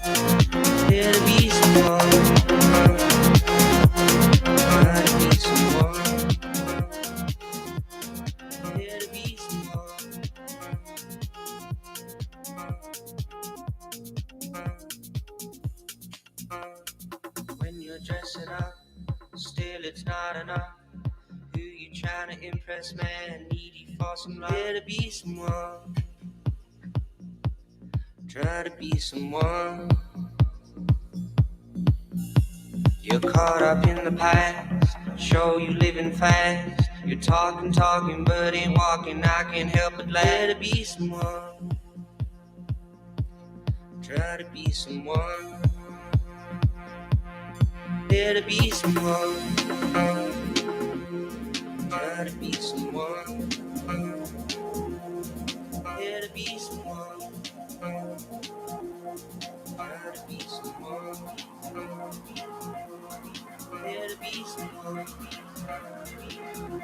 There to be someone. Try to be someone. There to be someone. When you're dressing up, still it's not enough. Who you trying to impress, man? Needy for some love. There to be someone. Try to be someone. You're caught up in the past. Show you living fast. You're talking, but ain't walking. I can't help but laugh. There to be someone. Try to be someone. There to be someone. Try to be someone. There to be someone. Try to be someone. There to be someone. Try to be someone.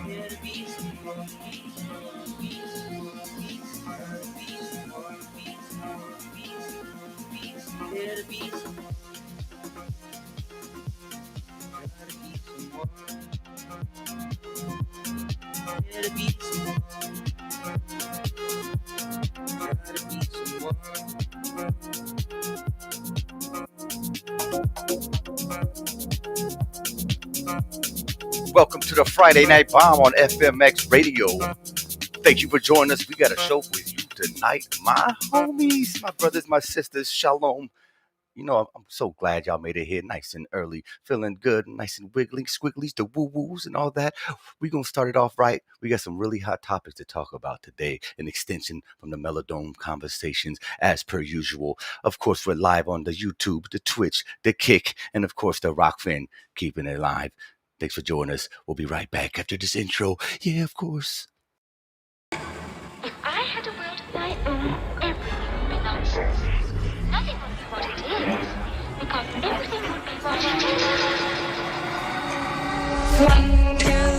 There to be someone. There to be someone. There to be someone. Try to be someone. Welcome to the Friday Night Bomb on FMX Radio. Thank you for joining us. We got a show for you tonight, my homies, my brothers, my sisters. Shalom. You know, I'm so glad y'all made it here nice and early, feeling good, nice and wiggly, squigglies, the woo-woos and all that. We're going to start it off right. We got some really hot topics to talk about today, an extension from the Melodome Conversations as per usual. Of course, we're live on the YouTube, the Twitch, the Kick, and of course, the Rockfin, keeping it live. Thanks for joining us. We'll be right back after this intro. Yeah, of course. If I had a world of my own, everything would be nonsense. Nothing would be what it is, because everything would be what it is. One, two,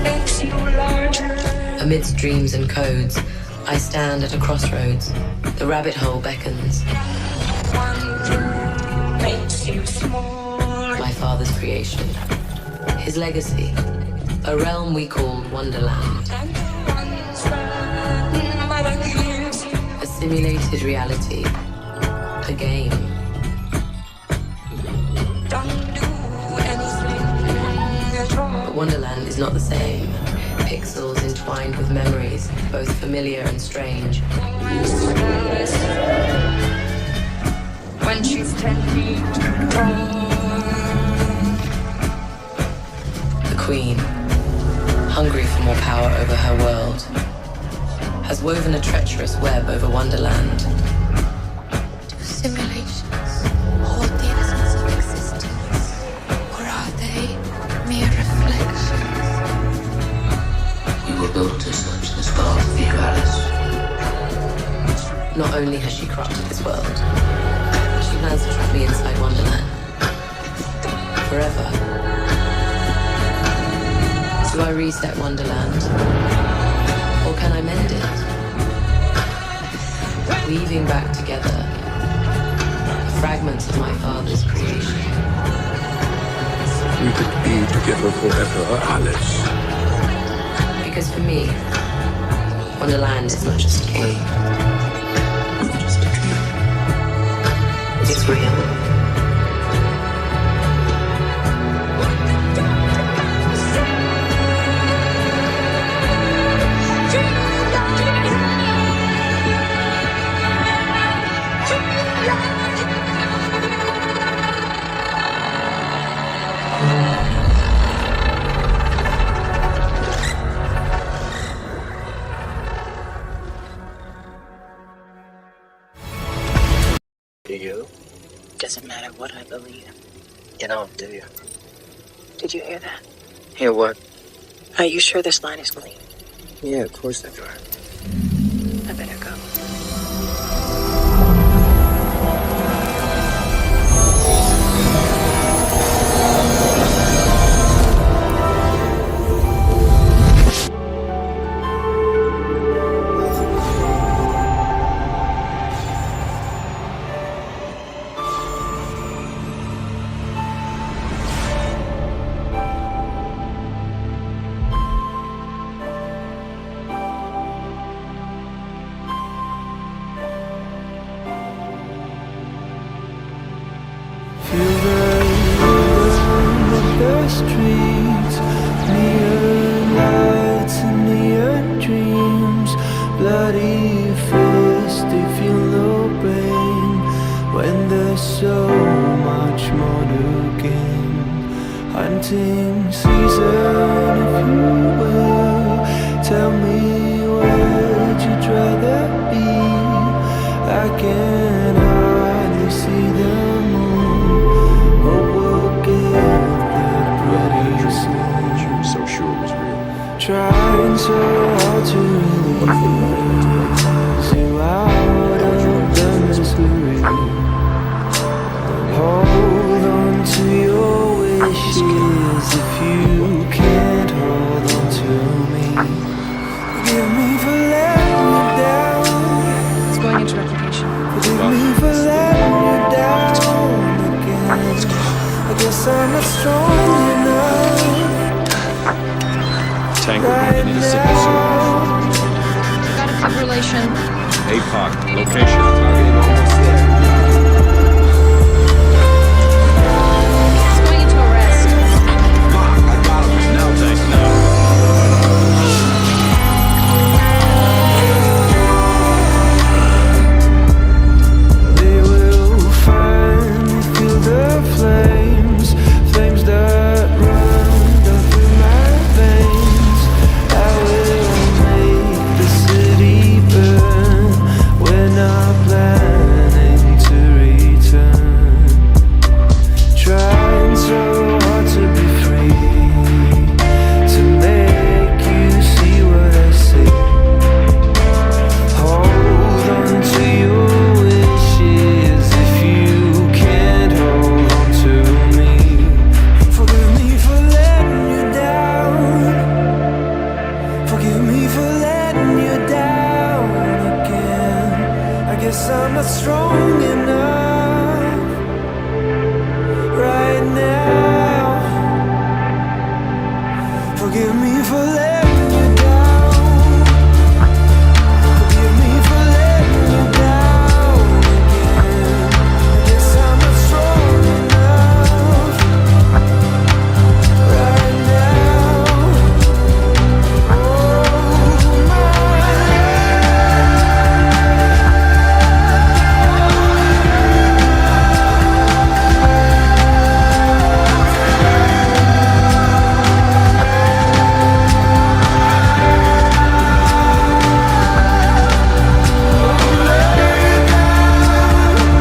makes you larger. Amidst dreams and codes, I stand at a crossroads. The rabbit hole beckons. 1, 2, makes you small. My father's creation. His legacy. A realm we called WonderLand. A simulated reality. A game. But WonderLand is not the same. Pixels entwined with memories, both familiar and strange. When she's 10 feet tall. The Queen, hungry for more power over her world, has woven a treacherous web over WonderLand. Do simulations hold the essence of existence, or are they mere reflections? We were built to search this path for you, Alice. Not only has she corrupted this world, she plans to trap me inside WonderLand. Forever. Do I reset WonderLand? Or can I mend it? Weaving back together the fragments of my father's creation. We could be together forever, Alice. Because for me, WonderLand is not just a game. Not just a dream. It's real. Do you? Doesn't matter what I believe. You don't, do you? Did you hear that? Hear what? Are you sure this line is clean? Yeah, of course I do. I better go. bloody fist, they feel no pain when there's so much more to gain. Hunting season, if you will, tell me where'd you rather be? I can hardly see the moon. Hope we'll get there pretty soon. You were so sure it was real. Trying so hard to release you out of the misery. Hold on to your wishes if you can't hold on to me. Forgive me for letting you down. It's going into replication. Forgive me for letting you down again. I guess I'm not strong enough Tango, right you need a simple solution. now. Got a fibrillation. APOC, location. Targeting almost there. It's going into arrest. I got him. Now, thanks. Now. They will finally feel the flames, flames that run down through my veins. I will make the city burn. We're not planning to return. Trying so hard to be free, to make you see what I see. Hold on to your wishes if you can't hold on to me. Forgive me for letting you down. Forgive me for letting you down again. I guess I'm not strong enough right now. Forgive me for letting you down. Forgive me for letting you down again. I guess I'm not strong enough right now. Oh my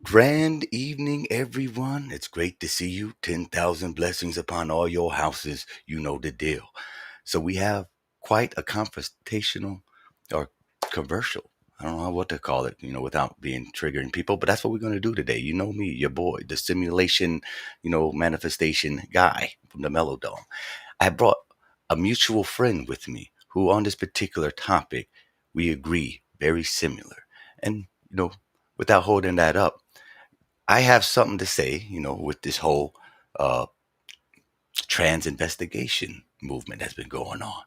Grand evening, everyone. It's great to see you. 10,000 blessings upon all your houses. You know the deal. So, we have quite a confrontational or commercial. I don't know what to call it, without being triggering people, but that's what we're going to do today. You know me, your boy, the simulation, manifestation guy from the Melodome. I brought a mutual friend with me who, on this particular topic, we agree very similar. And, without holding that up, I have something to say, with this whole uh, trans investigation movement that's been going on.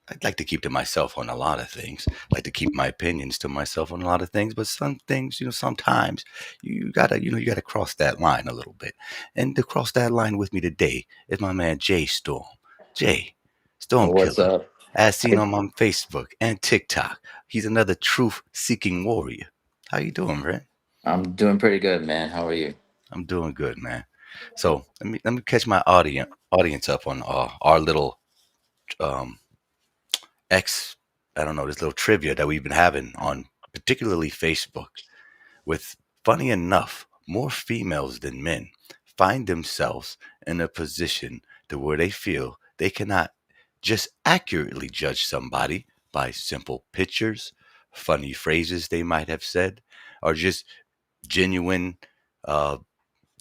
I'd like to keep to myself on a lot of things. I like to keep my opinions to myself on a lot of things, but some things, sometimes you gotta cross that line a little bit. And to cross that line with me today is my man Jay Storm. Jay, Storm What's Killer, up? as seen on my Facebook and TikTok. He's another truth-seeking warrior. How you doing, man? I'm doing pretty good, man. How are you? I'm doing good, man. So let me catch my audience up on our little um, X, I don't know, this little trivia that we've been having on particularly Facebook with, funny enough, more females than men find themselves in a position to where they feel they cannot just accurately judge somebody by simple pictures, funny phrases they might have said, or just genuine uh,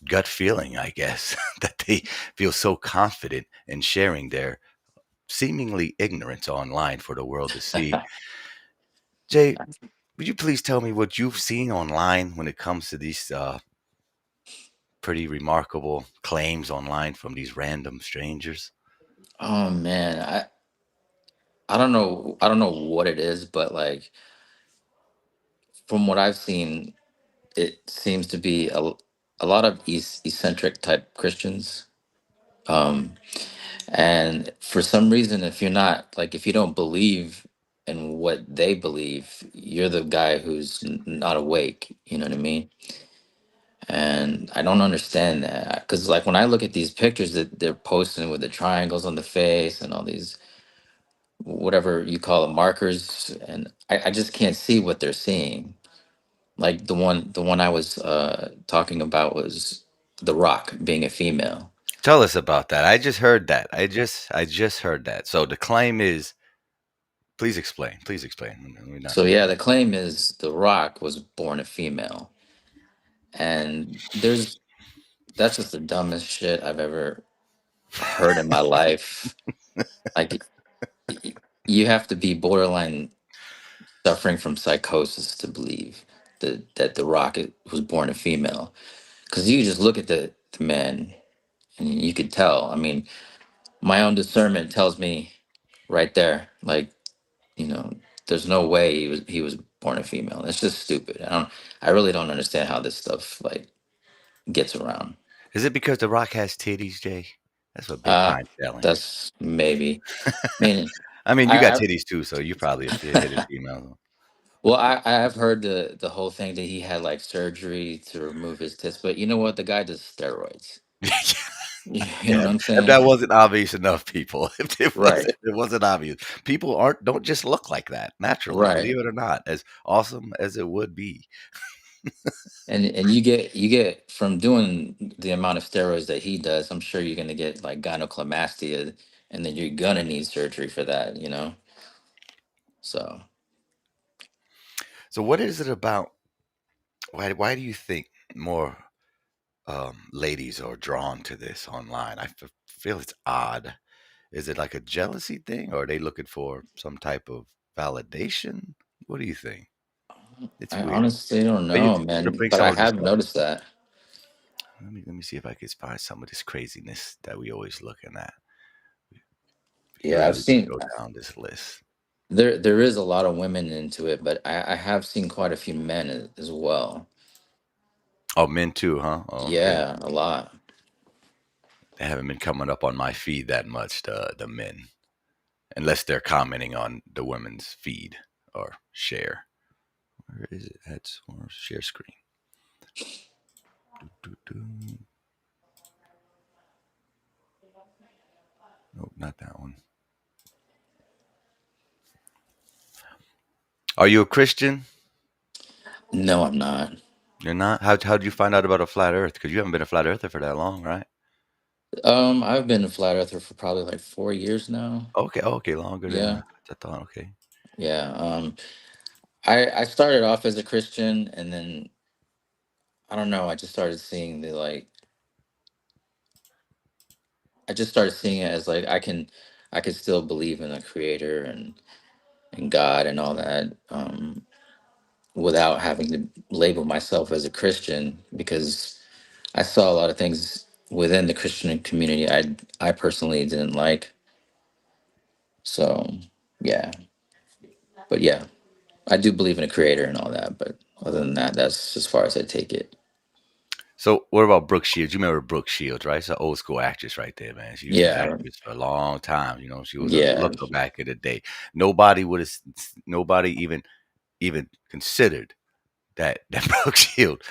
gut feeling, I guess, that they feel so confident in sharing their seemingly ignorance online for the world to see. Jay, would you please tell me what you've seen online when it comes to these pretty remarkable claims online from these random strangers? Oh man, I don't know what it is, but like from what I've seen, it seems to be a lot of eccentric type Christians. Um, and for some reason, if you're not like if you don't believe in what they believe, you're the guy who's not awake. You know what I mean? And I don't understand that because like when I look at these pictures that they're posting with the triangles on the face and all these whatever you call it markers, and I just can't see what they're seeing. Like the one I was talking about was The Rock being a female. Tell us about that. I just heard that. I just heard that. So the claim is, please explain. Please explain. We're not. So yeah, the claim is The Rock was born a female, and there's that's just the dumbest shit I've ever heard in my life. Like y- you have to be borderline suffering from psychosis to believe that The Rock was born a female. Because you just look at the man and you could tell. I mean, my own discernment tells me right there, like, you know, there's no way he was born a female. It's just stupid. I really don't understand how this stuff like gets around. Is it because The Rock has titties, Jay? That's what big Uh time telling. that's maybe. I mean, I mean, you got I titties too, so you probably a hit female. well, I've heard the whole thing that he had like surgery to remove his tits, but you know what? The guy does steroids. You know Yeah, what I'm if that saying? wasn't obvious enough, people, Right, if it wasn't obvious, people aren't don't just look like that naturally, right. believe it or not, as awesome as it would be. And you get from doing the amount of steroids that he does, I'm sure you're gonna get like gynecomastia, and then you're gonna need surgery for that, you know. So So, what is it about? Why do you think more ladies are drawn to this online? Feel it's odd. Is it like a jealousy thing, or are they looking for some type of validation? What do you think? It's I weird. honestly don't Maybe know, to man, bring but some I of this have up. noticed that. Let me see if I can find some of this craziness that we always looking at. Yeah, I've Really seen go down this list. there is a lot of women into it, but I have seen quite a few men as well. Oh, men too, huh? Oh, okay. Yeah, a lot. They haven't been coming up on my feed that much, the men, unless they're commenting on the women's feed or share. Where is it? That's or share screen. Do, do, do. Nope, not that one. Are you a Christian? No, I'm not. You're not? How did you find out about a flat earth? Because you haven't been a flat earther for that long, right? I've been a flat earther for probably like 4 years now. Okay, okay, longer than Yeah, I thought. Okay. yeah. I started off as a Christian, and then I don't know. I just started seeing it as like I could still believe in a creator and God and all that, without having to label myself as a Christian, because I saw a lot of things within the Christian community I personally didn't like. So yeah, but yeah, I do believe in a creator and all that. But other than that, that's as far as I take it. So what about Brooke Shields? You remember Brooke Shields, right? She's an old school actress right there, man. She was an Yeah, actress for a long time. She was a yeah, looker back in the day. Nobody would have, nobody even considered that Brooke Shields,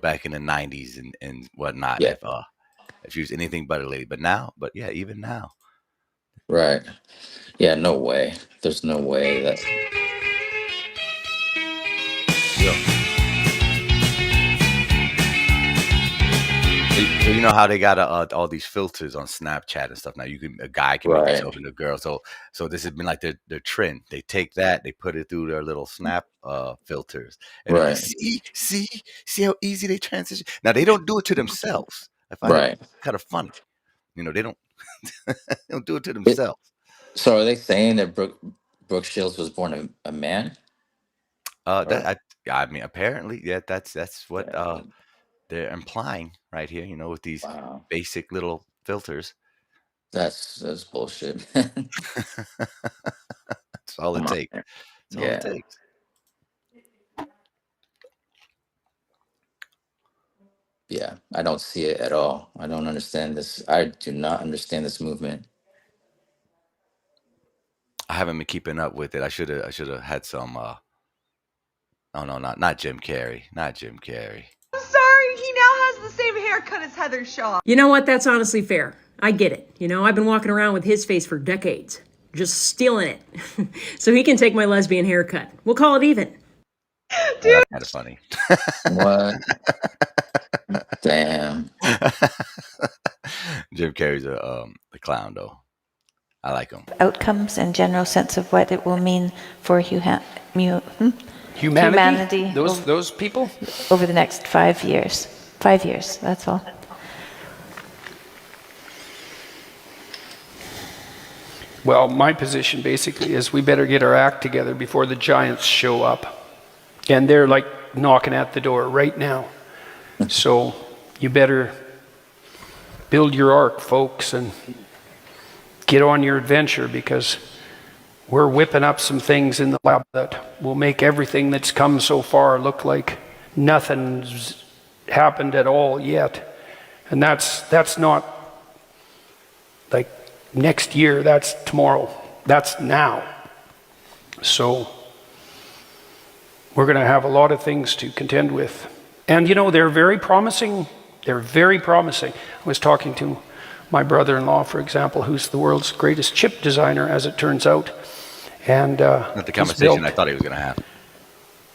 back in the '90s and whatnot. yeah. If she was anything but a lady, but now, but yeah, even now, Right. Yeah, no way. There's no way that. Yeah. So you know how they got all these filters on Snapchat and stuff now. A guy can make Right. himself into a girl. So this has been like their trend. They take that, they put it through their little Snap filters, and they're like, Right. see how easy they transition. Now they don't do it to themselves. I find it Right. kind of funny. They don't they don't do it to It, themselves. so are they saying that Brooke Shields was born a man? Or I mean, apparently, yeah, that's what yeah, they're implying right here. With these wow, basic little filters. that's bullshit. That's all it Come on, takes. man. That's all it Yeah, takes. yeah. I don't see it at all. I don't understand this. I do not understand this movement. I haven't been keeping up with it. I should have had some. Oh no, not Jim Carrey. Not Jim Carrey. Sorry, he now has the same haircut as Heather Shaw. You know what? That's honestly fair. I get it. I've been walking around with his face for decades, just stealing it. So he can take my lesbian haircut. We'll call it even. Oh, that's kind of funny. What? Damn. Jim Carrey's a clown though. I like him. Outcomes and general sense of what it will mean for humanity Those people. over the next 5 years. 5 years, that's all. Well, my position basically is we better get our act together before the giants show up. And they're like knocking at the door right now. So you better build your ark, folks, and get on your adventure, because we're whipping up some things in the lab that will make everything that's come so far look like nothing's happened at all yet. And that's not like next year, that's tomorrow, that's now. So we're going to have a lot of things to contend with. And they're very promising. They're very promising. I was talking to my brother-in-law, for example, who's the world's greatest chip designer, as it turns out. And Not the conversation I thought he was going to have.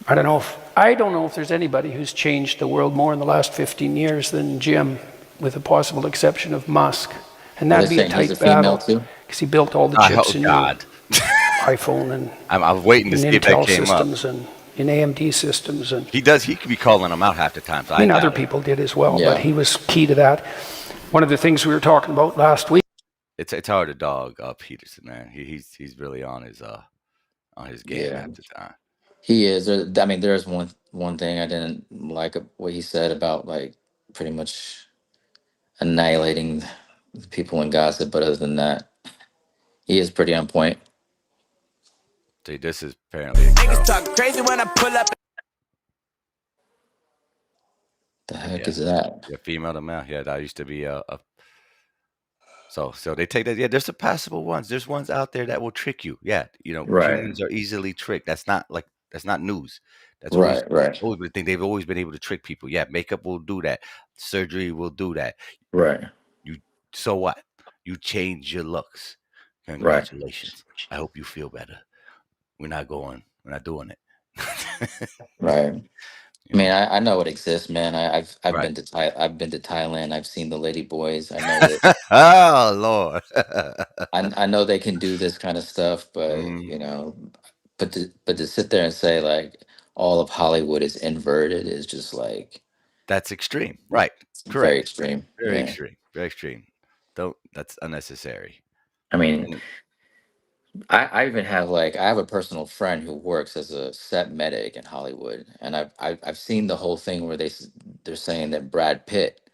I don't know if there's anybody who's changed the world more in the last 15 years than Jim, with the possible exception of Musk. And that'd be a tight battle, because he built all the chips in your iPhone and I was waiting to see if that Intel came systems up. and in AMD systems. And He could be calling them out half the time. So I mean, other people did as well, but he was key to that. One of the things we were talking about last week. It's hard to dog Peterson, man. He's really on his game at the time. He is. I mean, there's one thing I didn't like what he said about like pretty much annihilating the people in gossip, but other than that, he is pretty on point. See, this is apparently a girl. Talk crazy when I pull up. The heck is that? Yeah, female to male. Yeah, that used to be So they take that. Yeah, there's the passable ones. There's ones out there that will trick you. Yeah, Right. humans are easily tricked. That's not news. That's Right. always been thing. They've always been able to trick people. Yeah, makeup will do that. Surgery will do that. Right. So what? You change your looks. Congratulations. I hope you feel better. We're not doing it. Right. I mean, I know it exists, man. I've Right. been to Thailand. I've seen the lady boys. I know that. Oh Lord. I know they can do this kind of stuff, but but to sit there and say like all of Hollywood is inverted is just like That's extreme. Right. Correct. very extreme. Very Yeah. extreme. Very extreme. That's unnecessary. I mean, I even have I have a personal friend who works as a set medic in Hollywood, and I've seen the whole thing where they're saying that Brad Pitt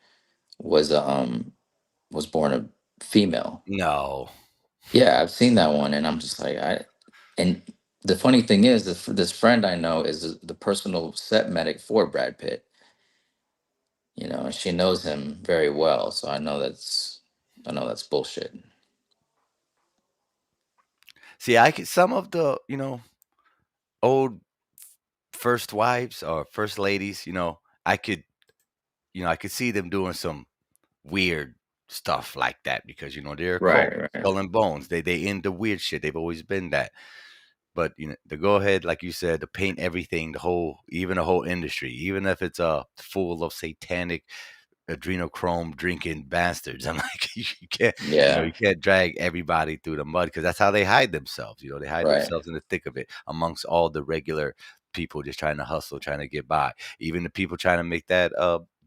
was born a female. No. Yeah, I've seen that one, and I'm just like and the funny thing is this friend I know is the personal set medic for Brad Pitt. And she knows him very well, so I know that's bullshit. See, some of the, old first wives or first ladies, I could see them doing some weird stuff like that because they're a cult, Right, right, skull and bones. They into weird shit. They've always been that. But to go ahead, like you said, to paint everything, even the whole industry, even if it's full of satanic adrenochrome drinking bastards. I'm like, you can't, yeah, you can't drag everybody through the mud because that's how they hide themselves. They hide right, themselves in the thick of it amongst all the regular people just trying to hustle, trying to get by. Even the people trying to make that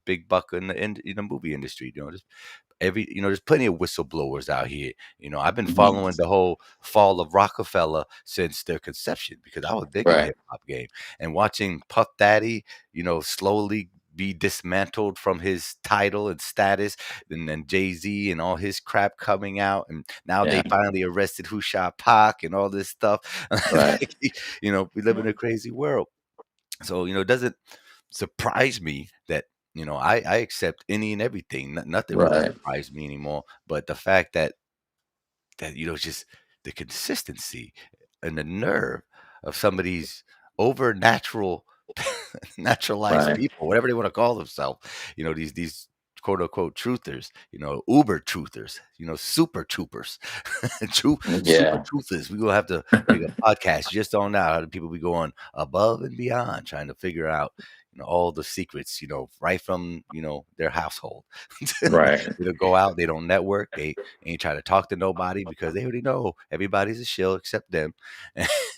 big buck in the movie industry. Just there's plenty of whistleblowers out here. I've been mhm, following the whole fall of Rockefeller since their conception because I was big in the right, hip hop game and watching Puff Daddy, slowly be dismantled from his title and status, and then Jay-Z and all his crap coming out, and now they yeah, finally arrested who shot Pac and all this stuff. right, Like, we live in a crazy world. So, it doesn't surprise me that, I accept any and everything. Nothing really right, surprised me anymore. But the fact that just the consistency and the nerve of some of these over naturalized right, people, whatever they want to call themselves, these quote unquote truthers, uber truthers, super troopers, super yeah, truthers. We're gonna have to make a podcast just on that. How do people be going above and beyond trying to figure out all the secrets, right from their household. right, They don't go out, they don't network, they ain't trying to talk to nobody because they already know everybody's a shill except them.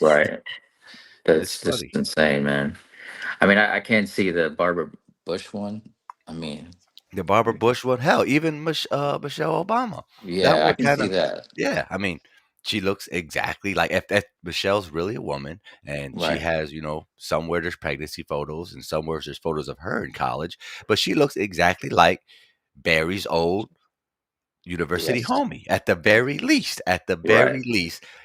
right. It's That's just funny. insane, man. I mean, I can't see the Barbara Bush one. I mean, The Barbara Bush one, hell, even Michelle Obama. That yeah, I one can kind see of, that. yeah. I mean, she looks exactly like if Michelle's really a woman, and she Right. has, somewhere there's pregnancy photos, and somewhere there's photos of her in college, but she looks exactly like Barry's old university Yes. homie. At the very least, Right.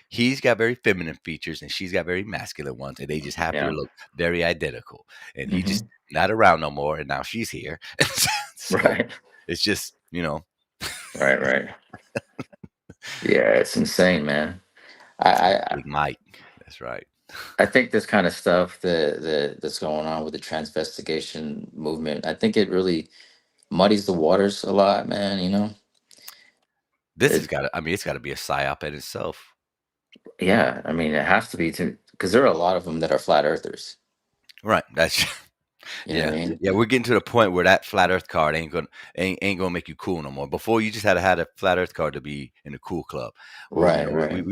he's got very feminine features, and she's got very masculine ones, and they just happen to Yeah. look very identical. And he just Hmm. not around no more, and now she's here. So Right. it's just, Right. Right. Yeah, it's insane, man. I I, Big Mike. That's right. I think this kind of stuff that's going on with the transvestigation movement, I think it really muddies the waters a lot, man. This has It, got to, I mean, it's got to be a psyop in itself. yeah, I mean, it has to be because there are a lot of them that are flat earthers. Right. That's You know what I yeah. mean? Yeah, we're getting to the point where that flat earth card ain't gonna make you cool no more. Before you just had a flat earth card to be in the cool club. Well, Right. Right.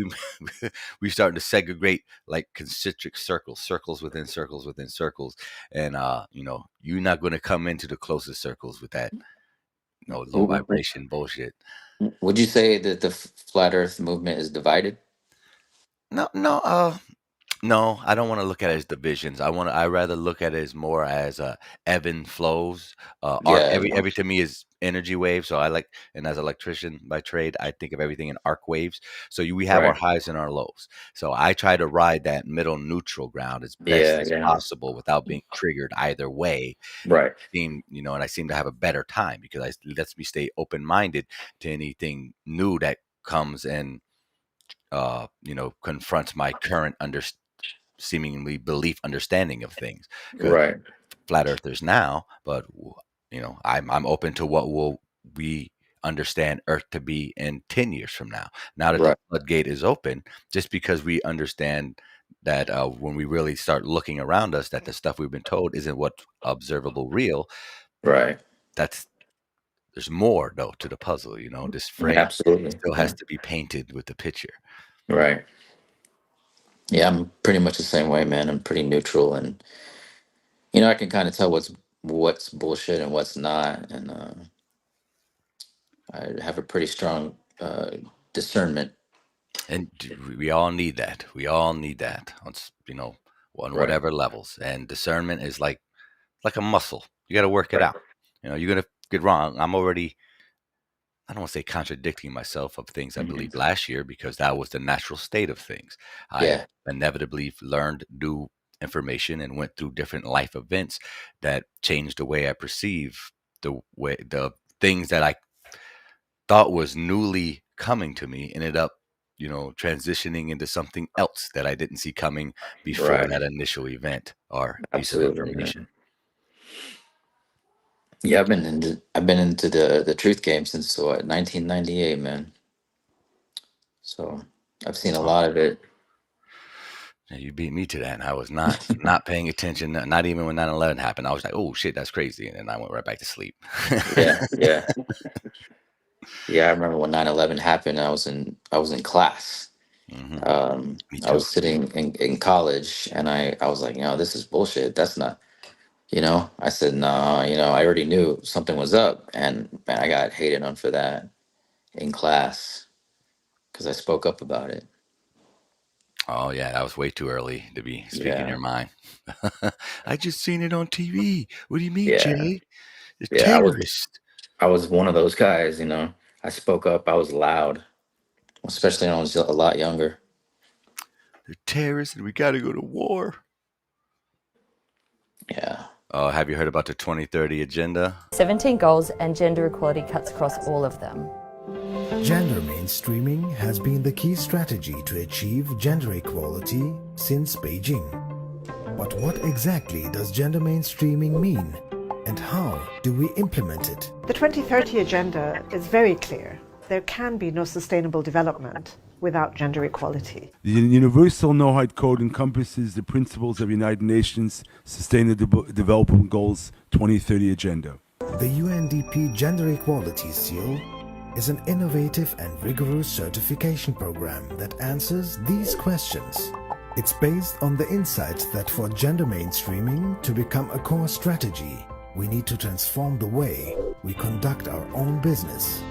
we starting to segregate like concentric circles within circles within circles. And you're not gonna come into the closest circles with that low W- w- vibration bullshit. Would you say that the flat Earth movement is divided? No, no, no, I don't want to look at it as divisions. I rather look at it as more as ebb and flows. Arc Yeah. every to me is energy waves. So I like, and as an electrician by trade, I think of everything in arc waves. So we have our Right. highs and our lows. So I try to ride that middle neutral ground as best Yeah. as Yeah. possible without being triggered either way. And Right. and I seem to have a better time because it lets me stay open minded to anything new that comes and confronts my current seemingly belief understanding of things because Right. flat earthers now, but I'm open to what will we understand earth to be in 10 years from now. Now that the Right. floodgate is open, just because we understand that when we really start looking around us that the stuff we've been told isn't what observable real. Right. That's There's more though to the puzzle. This frame Absolutely. still has Yeah. to be painted with the picture. Right. Yeah, I'm pretty much the same way, man. I'm pretty neutral, and I can kind of tell what's bullshit and what's not, and I have a pretty strong discernment. And we all need that. We all need that on Right. whatever levels. And discernment is like a muscle. You got to work it Right. out. You're gonna get wrong. I'm already, I don't want to say contradicting myself of things I Hmm. believed last year because that was the natural state of things. I Yeah. inevitably learned new information and went through different life events that changed the way I perceive the things that I thought was newly coming to me ended up, transitioning into something else that I didn't see coming before Right. that initial event or piece of Absolutely, man. information. Yeah, I've been into the truth game since what, 1998, man. So I've seen a Wow. lot of it. Yeah, you beat me to that. And I was not paying attention. Not even when 9/11 happened. I was like, "Oh shit, that's crazy," and then I went right back to sleep. Yeah, yeah, yeah. I remember when 9/11 happened. I was in class. Hmm. Me I too. was sitting in college, and I was like, this is bullshit. That's not. I said, nah. I already knew something was up, and man, I got hated on for that in class because I spoke up about it. Oh yeah, that was way too early to be speaking Yeah, your mind. I just seen it on TV. What do you mean, yeah, Jay? The yeah. I was terrorist. I was one of those guys. I spoke up. I was loud, especially when I was a lot younger. The terrorists, and we got to go to war. Yeah, Oh, have you heard about the 2030 agenda? 17 goals, and gender equality cuts across all of them. Gender mainstreaming has been the key strategy to achieve gender equality since Beijing. But what exactly does gender mainstreaming mean, and how do we implement it? The 2030 Agenda is very clear. There can be no sustainable development without gender equality. The Universal No-Height Code encompasses the principles of United Nations Sustainable Development Goals 2030 Agenda. The UNDP Gender Equality Seal is an innovative and rigorous certification program that answers these questions. It's based on the insight that for gender mainstreaming to become a core strategy, we need to transform the way we conduct our own business.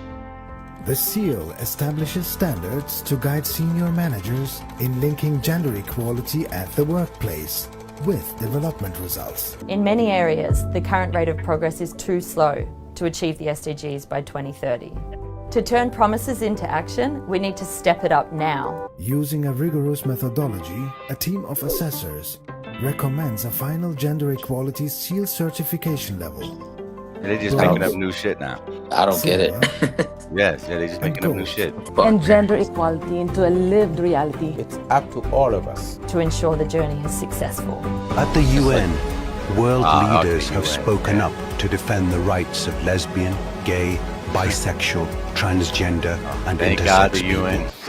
The seal establishes standards to guide senior managers in linking gender equality at the workplace with development results. In many areas, the current rate of progress is too slow to achieve the SDGs by 2030. To turn promises into action, we need to step it up now. Using a rigorous methodology, a team of assessors recommends a final gender equality seal certification level. They're just making up new shit now. I don't get it. Yes, yeah, they're just making up new shit. And gender equality into a lived reality. It's up to all of us to ensure the journey is successful. At the UN, world leaders have spoken up to defend the rights of lesbian, gay, bisexual, transgender, and intersex people.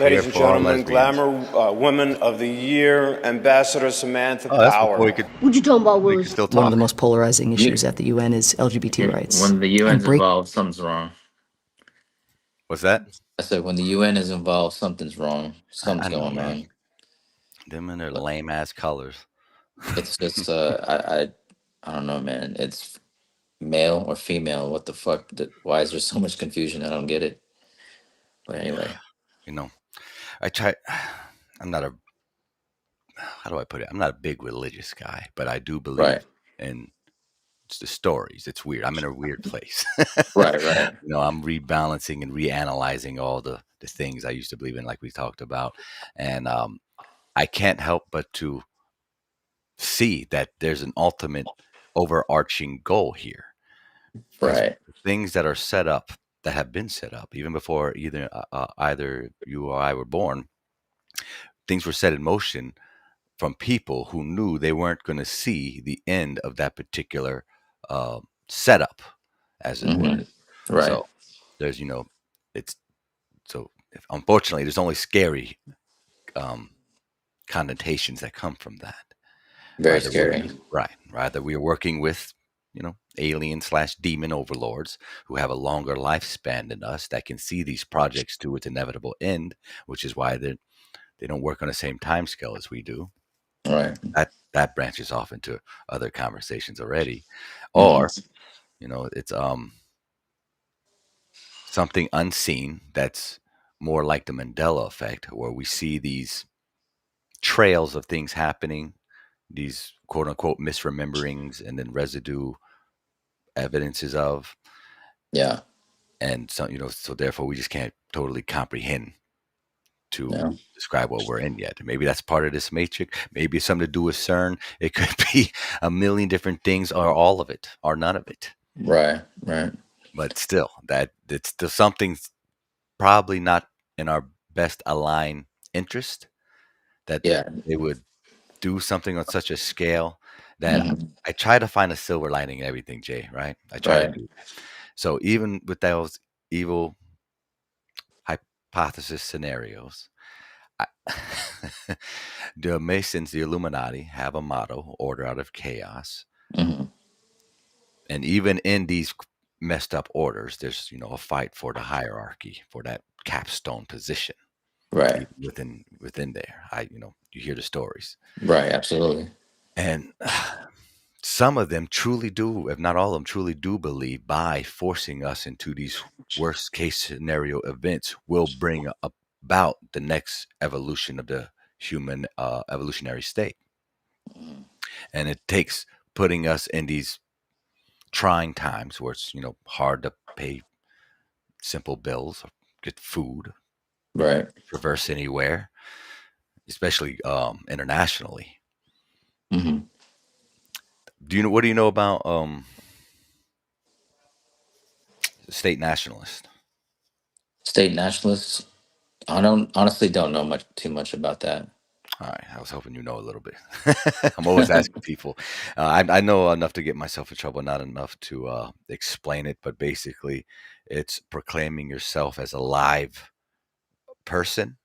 Ladies and gentlemen, Glamour Woman of the Year, Ambassador Samantha Power. What you talking about, Willis? One of the most polarizing issues at the UN is LGBT rights. When the UN's involved, something's wrong. What's that? I said when the UN is involved, something's wrong. Something's going on. Them and their lame ass colors. It's just I don't know, man. It's male or female. What the fuck? Why is there so much confusion? I don't get it. But anyway, I try. I'm not a. How do I put it? I'm not a big religious guy, but I do believe in the stories. It's weird. I'm in a weird place. Right. I'm rebalancing and reanalyzing all the things I used to believe in, like we talked about, and I can't help but to see that there's an ultimate overarching goal here. Right. Things that are set up, that have been set up even before either you or I were born. Things were set in motion from people who knew they weren't going to see the end of that particular setup, as it were. Right. So there's, unfortunately, there's only scary connotations that come from that. Very scary. Right. Rather, we are working with, alien/demon overlords who have a longer lifespan than us that can see these projects to its inevitable end, which is why they don't work on the same time scale as we do. Right. That branches off into other conversations already. Or, it's something unseen that's more like the Mandela effect, where we see these trails of things happening, these quote unquote misrememberings, and then residue evidences of. Yeah. And so, so therefore we just can't totally comprehend to describe what we're in yet. Maybe that's part of this matrix. Maybe it's something to do with CERN. It could be a million different things, or all of it, or none of it. Right. But still, that it's still something probably not in our best aligned interest, that they would do something on such a scale that I try to find a silver lining in everything, Jay, right? I try to Right. do that. So even with those evil hypothesis scenarios, I, the Masons, the Illuminati, have a motto: order out of chaos. And even in these messed up orders, there's a fight for the hierarchy, for that capstone position. Right. Within there, you hear the stories, Right. Absolutely. and some of them truly do, if not all of them, truly do believe by forcing us into these worst case scenario events will bring about the next evolution of the human evolutionary state. And it takes putting us in these trying times where it's hard to pay simple bills, or get food, Right. traverse anywhere, especially internationally. What do you know about state nationalists? State nationalists. I honestly don't know too much about that. All right, I was hoping you know a little bit. I'm always asking people. I know enough to get myself in trouble, not enough to explain it. But basically, it's proclaiming yourself as a live person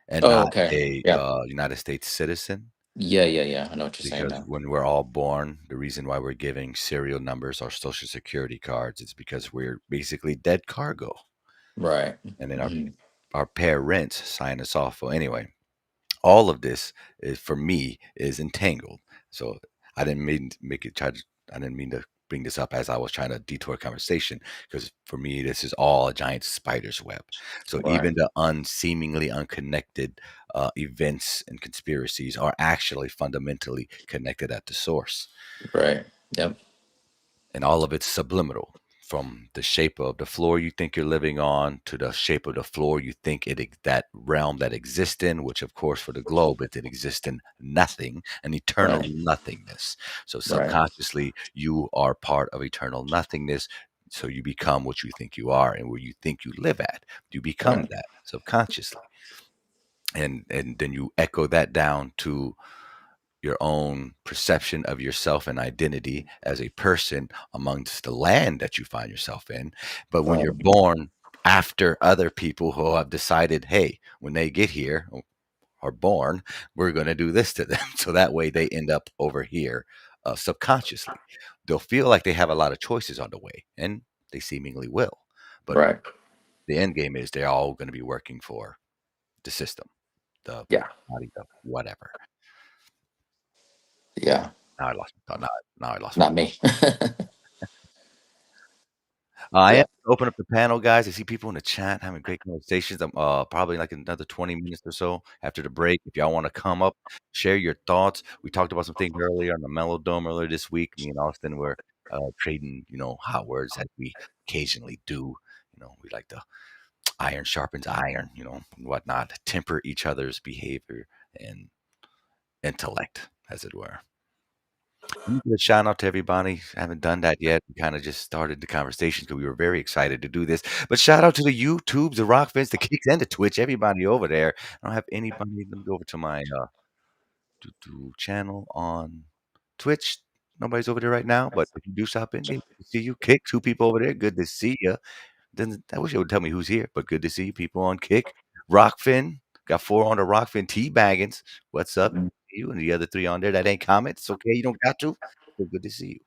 and Oh, not okay. a Yeah. United States citizen. Yeah. I know what you're saying Because now. when we're all born, the reason why we're giving serial numbers or social security cards is because we're basically dead cargo. Right. And then our parents sign us off. Well, anyway, all of this is for me is entangled. So I didn't mean to I didn't mean to bring this up as I was trying to detour conversation, because for me this is all a giant spider's web. So Right. even the unseemingly unconnected events and conspiracies are actually fundamentally connected at the source. Right. Yep. And all of it's subliminal, from the shape of the floor you think you're living on to the shape of the floor you think that realm that exists in, which of course for the globe it exists in nothing, an eternal Right. nothingness. So Right. subconsciously you are part of eternal nothingness. So you become what you think you are, and where you think you live at, you become Right. that subconsciously. And then you echo that down to your own perception of yourself and identity as a person amongst the land that you find yourself in. But when you're Right. born after other people who have decided, hey, when they get here or are born, we're going to do this to them. So that way they end up over here subconsciously. They'll feel like they have a lot of choices on the way, and they seemingly will. But Right. the end game is they're all going to be working for the system, the Yeah. body, the whatever. Yeah. Now I lost my thought. Now I lost my Not me. I am Yeah. gonna open up the panel, guys. I see people in the chat having great conversations. I'm probably like another 20 minutes or so after the break. If y'all want to come up, share your thoughts. We talked about some things earlier on the Mellow Dome earlier this week. Me and Austin were trading, hot words as we occasionally do. We like to iron sharpens iron, and whatnot, temper each other's behavior and intellect, as it were. Let me give a shout out to everybody. I haven't done that yet. We kind of just started the conversation because we were very excited to do this. But shout out to the YouTubes, the Rockfins, the Kicks, and the Twitch. Everybody over there. I don't have anybody. Let me go over to my channel on Twitch. Nobody's over there right now. But if you do stop in, hey, good to see you. Kick, two people over there. Good to see you. Then I wish it would tell me who's here, but good to see you people on Kick. Rockfin, got 4 on the Rockfin. T-Baggins, what's up? You and the other 3 on there. That ain't comments. Okay, you don't got to. But good to see you.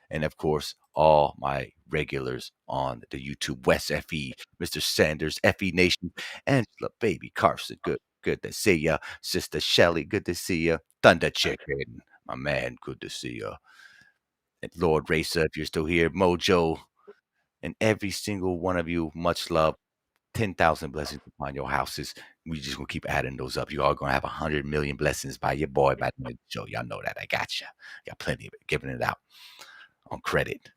And of course, all my regulars on the YouTube, Wes FE, Mr. Sanders, FE Nation, Angela, Baby Carson, good to see ya. Sister Shelly, good to see ya. Thunder Chicken, my man, good to see ya. And Lord Racer, if you're still here, Mojo, and every single one of you, much love. 10,000 blessings upon your houses. We just gonna keep adding those up. You all gonna have 100 million blessings by your boy by the end of the show. Y'all know that. I got you. Got plenty of it. Giving it out on credit.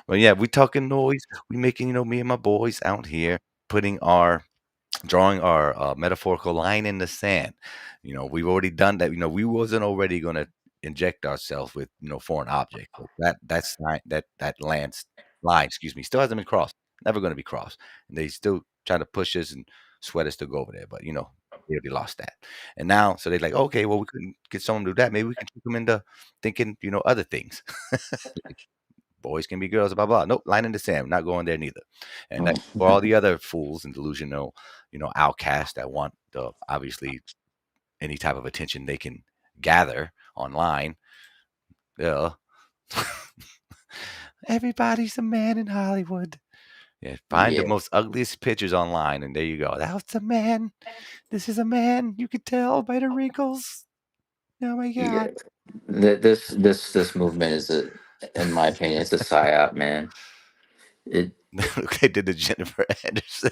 But yeah, we talking noise. We making, me and my boys out here drawing our metaphorical line in the sand. We've already done that. We wasn't already gonna inject ourselves with foreign objects. That's not that land's line. Excuse me, still hasn't been crossed. Never gonna be crossed. And they still trying to push us and sweat us to go over there. But They already lost that. And now, so they're like, okay, well, we couldn't get someone to do that. Maybe we can trick them into thinking, other things. Boys can be girls, blah, blah. Nope, line in the sand. Not going there neither. And that's for all the other fools and delusional, outcasts that want obviously any type of attention they can gather online. Yeah. Everybody's a man in Hollywood. Yeah, find the Yeah, most ugliest pictures online, and there you go. That's a man. This is a man. You could tell by the wrinkles. Oh my yeah. god. This movement is in my opinion, it's a psyop, man. It Look, they did the Jennifer Anderson.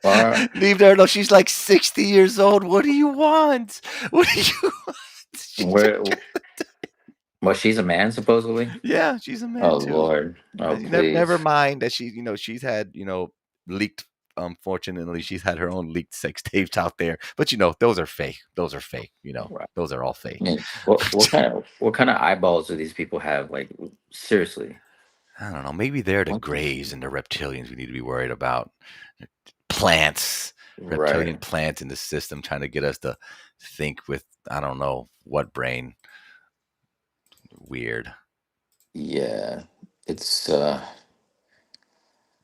or Leave her alone. She's like 60 years old. What do you want? What do you want? where well, she's a man supposedly. Yeah, she's a Oh man too. Lord. Oh Never please. mind that she's had, leaked. Unfortunately, she's had her own leaked sex tapes out there. But those are fake. Those are fake. Right. Those are all I fake. mean, what kind of eyeballs do these people have? Like seriously. I don't know. Maybe they're the What the- Greys and the reptilians we need to be worried about. Plants, reptilian Right. plants in the system trying to get us to think with, I don't know what brain. Weird. Yeah. It's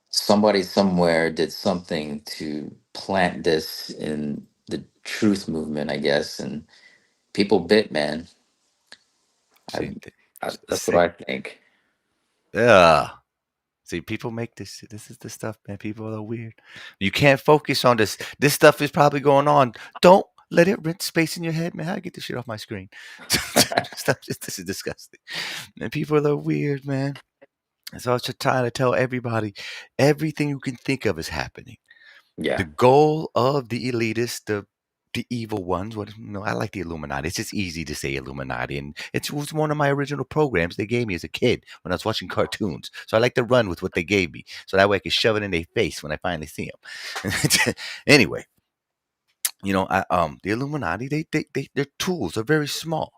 somebody somewhere did something to plant this in the truth movement, I guess, and people bit, man. See, That's what I think. yeah. See, people make this. This is the stuff, man. People are weird. You can't focus on this. This stuff is probably going on. Don't let it rent space in your head, man. How do I get this shit off my screen? Stuff. This is disgusting. And people are weird, man. So I was just trying to tell everybody, everything you can think of is happening. The Yeah. goal of the elitists, the evil ones. I like the Illuminati. It's just easy to say Illuminati, and it was one of my original programs they gave me as a kid when I was watching cartoons. So I like to run with what they gave me, so that way I could shove it in their face when I finally see them. Anyway, the Illuminati, their tools are very small,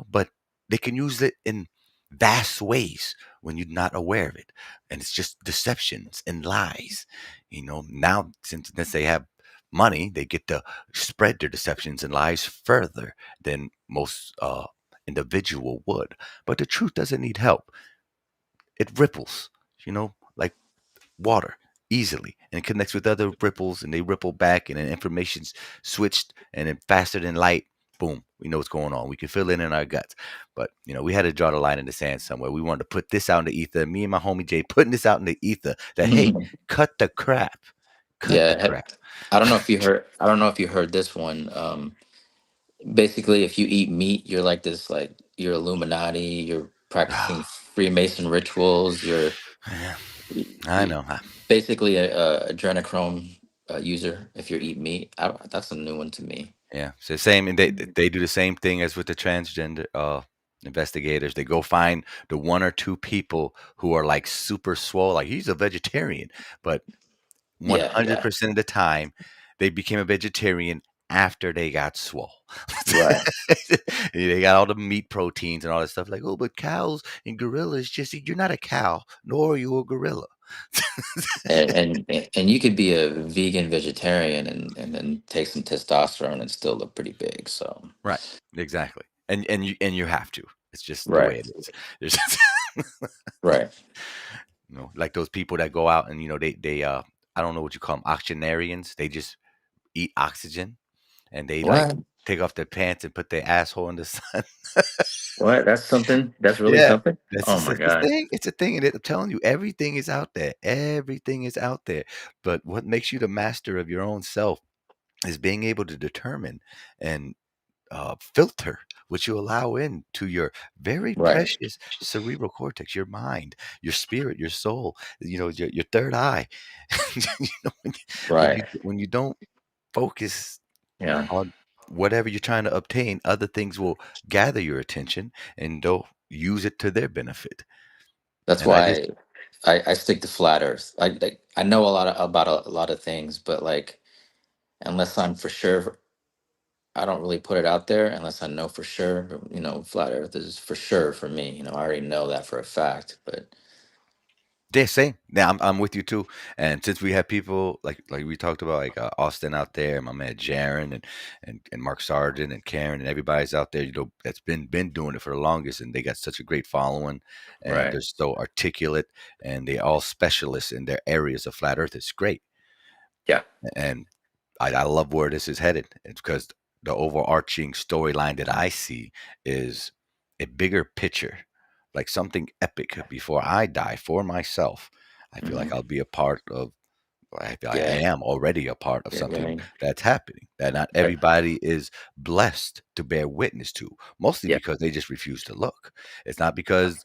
but they can use it in vast ways when you're not aware of it, and it's just deceptions and lies. Now since they have money, they get to spread their deceptions and lies further than most individual would. But the truth doesn't need help. It ripples, like water easily, and it connects with other ripples, and they ripple back, and then information's switched, and then faster than light, boom, we know what's going on. We can feel it in our guts. But we had to draw the line in the sand somewhere. We wanted to put this out in the ether. Me and my homie Jay putting this out in the ether that, hey, cut the crap. Cut the Yeah. crap. I don't know if you heard. I don't know if you heard this one. Basically, if you eat meat, you're like this. Like you're Illuminati. You're practicing Freemason rituals. You're Yeah, I you, know. basically a adrenochrome user. If you eat meat, that's a new one to me. Yeah, so same, and they do the same thing as with the transgender investigators. They go find the one or two people who are like super swole, like he's a vegetarian, but Yeah. Yeah. 100% of the time they became a vegetarian after they got swole. Right. They got all the meat proteins and all that stuff. Like, oh, but cows and gorillas you're not a cow, nor are you a gorilla. And you could be a vegan vegetarian and then take some testosterone and still look pretty big. So Right, exactly, and you have to. It's just the way right. it is. It's just Right. like those people that go out and they I don't know what you call them, octogenarians. They just eat oxygen, and they like What? take off their pants and put their asshole in the sun. What? That's something. That's really Yeah, something. that's Oh just my it's a god. thing. It's a thing, and I'm telling you, everything is out there. Everything is out there. But what makes you the master of your own self is being able to determine and filter what you allow into your very Right. precious cerebral cortex, your mind, your spirit, your soul, your third eye. When Right. when you don't focus Yeah. on whatever you're trying to obtain, other things will gather your attention and they'll use it to their benefit. That's And I just why I stick to flat Earth. I know a lot about a lot of things, but like unless I'm for sure, I don't really put it out there unless I know for sure. Flat Earth is for sure for me. I already know that for a fact. But Yeah, same. Yeah, I'm with you too. And since we have people like we talked about, like Austin out there, my man Jaron and Mark Sargent and Karen and everybody's out there, that's been doing it for the longest, and they got such a great following, and Right. they're so articulate, and they all specialists in their areas of flat Earth. It's great, Yeah. and I love where this is headed. It's because the overarching storyline that I see is a bigger picture, like something epic before I die for myself. I feel like Hmm. I'll be a part of, I feel I Yeah. am already a part of Yeah. something Right. that's happening that not Right. everybody is blessed to bear witness to, mostly Yeah. because they just refuse to look. It's not because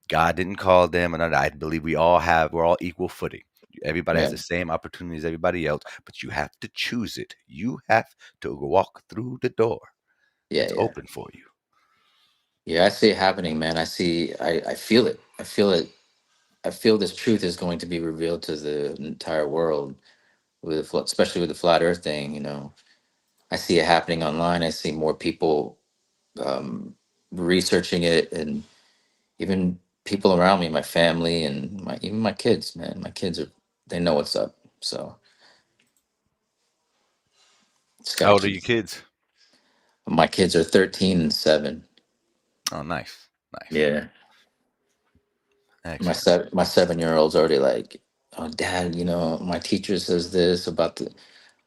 God didn't call them, and I believe we're all equal footing. Everybody has Yeah. the same opportunity as everybody else, but you have to choose it. You have to walk through the door Yeah. that's Yeah. open for you. Yeah. I see it happening, man. I feel it. I feel it. I feel this truth is going to be revealed to the entire world especially with the flat Earth thing. I see it happening online. I see more people researching it, and even people around me, my family, and even my kids. Man, my kids they know what's up. So just How gotta old are keep. your kids? My kids are 13 and 7. Oh, nice, nice, Yeah, excellent. my 7-year old's already like, oh, Dad, my teacher says this about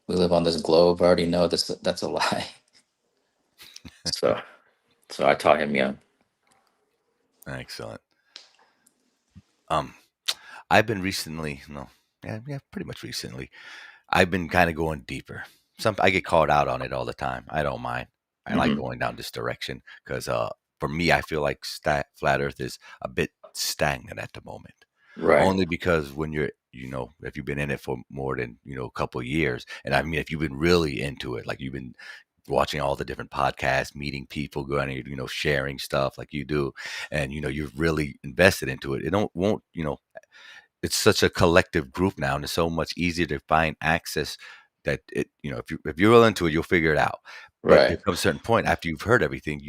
we live on this globe. I already know that's a lie. So I taught him young. Excellent. Um, I've been recently, no, yeah, pretty much recently. I've been kind of going deeper. I get called out on it all the time. I don't mind. I like Hmm. going down this direction because for me, I feel like flat Earth is a bit stagnant at the moment. Right. Only because when if you've been in it for more than a couple of years, and I mean, if you've been really into it, like you've been watching all the different podcasts, meeting people, going, sharing stuff like you do, and you're really invested into it. It don't won't it's such a collective group now, and it's so much easier to find access that if you're willing to it, you'll figure it out. But there Right. comes a certain point after you've heard everything,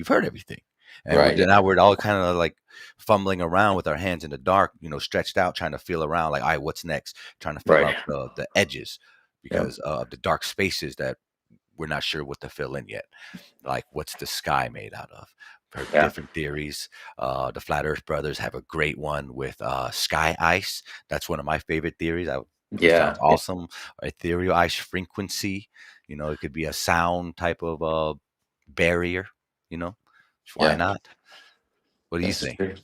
and Right. now we're all kind of like fumbling around with our hands in the dark, stretched out, trying to feel around, like, all right, what's next? Trying to fill Right. out the edges Yep. because of the dark spaces that we're not sure what to fill in yet. Like, what's the sky made out of? Heard Yeah. different theories. The Flat Earth brothers have a great one with sky ice. That's one of my favorite theories. Sounds Yeah. awesome. Ethereal ice frequency. It could be a sound type of barrier. You know, why Yeah. not? What do you That's think? true.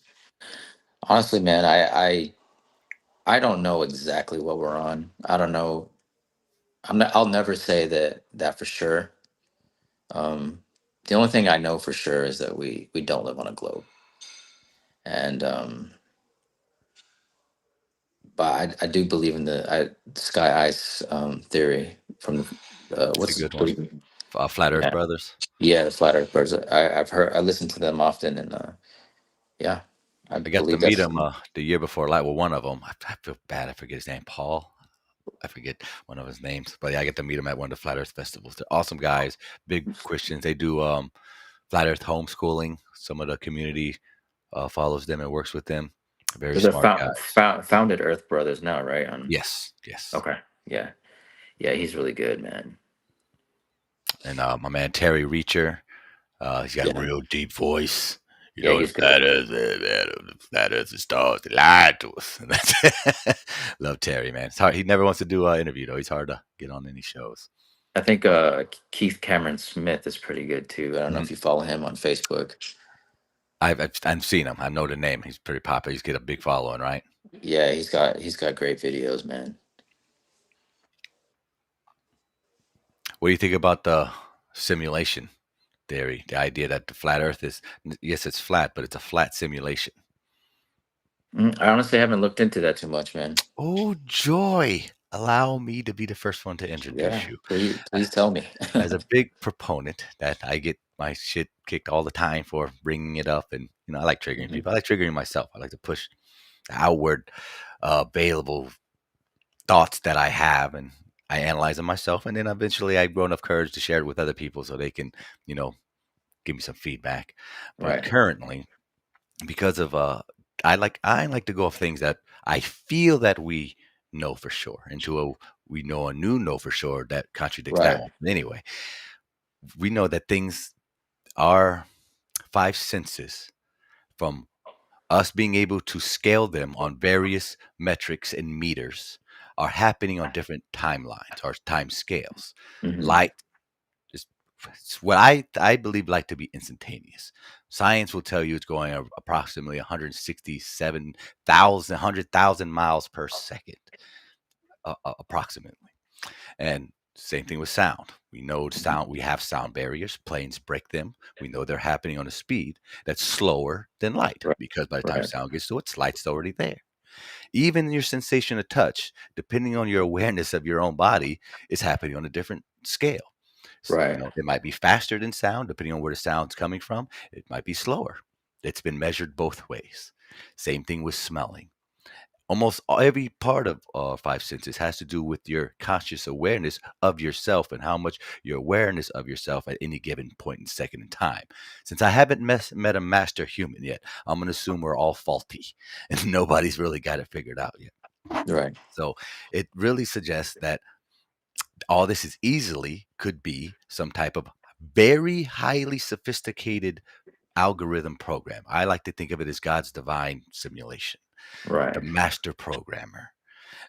Honestly, man, I don't know exactly what we're on. I don't know. I'll never say that for sure. The only thing I know for sure is that we don't live on a globe. And but I do believe in the sky ice theory from It's a good one. Flat Earth yeah, brothers. the flat earth birds. I listened to them often, and yeah, I I got to believe meet that's him the year before. Like, well, one of them. I feel bad. I forget his name. Paul. I forget one of his names, but yeah, I get to meet him at one of the Flat Earth festivals. They're awesome guys, big Christians. They do Flat Earth homeschooling. Some of the community follows them and works with them. Very they're smart guys. founded Earth Brothers now, right? Yes, yes. Okay, yeah, yeah, he's really good, man. And my man Terry Reacher, he's got a Yeah, real deep voice. yeah, The he's good. flat Earth and stars, they lied to us. And that's love Terry, man. It's hard. He never wants to do an interview though. He's hard to get on any shows. I think Keith Cameron Smith is pretty good too. I don't know Mhm. if you follow him on Facebook. I've seen him. I know the name. He's pretty popular. He's got a big following, right? Yeah, he's got great videos, man. What do you think about the simulation theory? The idea that the flat Earth is, yes, it's flat, but it's a flat simulation. I honestly haven't looked into that too much, man. Oh, joy. Allow me to be the first one to introduce Yeah, you. please tell me. As a big proponent that I get my shit kicked all the time for bringing it up. And, I like triggering Mhm. people. I like triggering myself. I like to push outward available thoughts that I have, and I analyze them myself. And then eventually I grow enough courage to share it with other people so they can, give me some feedback. But Right. currently, because of I like to go off things that I feel that we know for sure until we know a new know for sure that contradicts that Right. one. Anyway, we know that things are five senses from us being able to scale them on various metrics and meters are happening on different timelines or time scales. Hmm. Light is it's what I believe light to be instantaneous. Science will tell you it's going approximately 167,000, 100,000 miles per second, approximately. And same thing with sound. We know sound. We have sound barriers. Planes break them. We know they're happening on a speed that's slower than light Right. because by the time Right. sound gets to it, light's already there. Even your sensation of touch, depending on your awareness of your own body, is happening on a different scale. You Right. know, it might be faster than sound, depending on where the sound's coming from. It might be slower. It's been measured both ways. Same thing with smelling. Almost every part of five senses has to do with your conscious awareness of yourself and how much your awareness of yourself at any given point in second in time. Since I haven't met a master human yet, I'm going to assume we're all faulty and nobody's really got it figured out yet. Right. So it really suggests that all this is easily could be some type of very highly sophisticated algorithm program. I like to think of it as God's divine simulation, the Right. master programmer.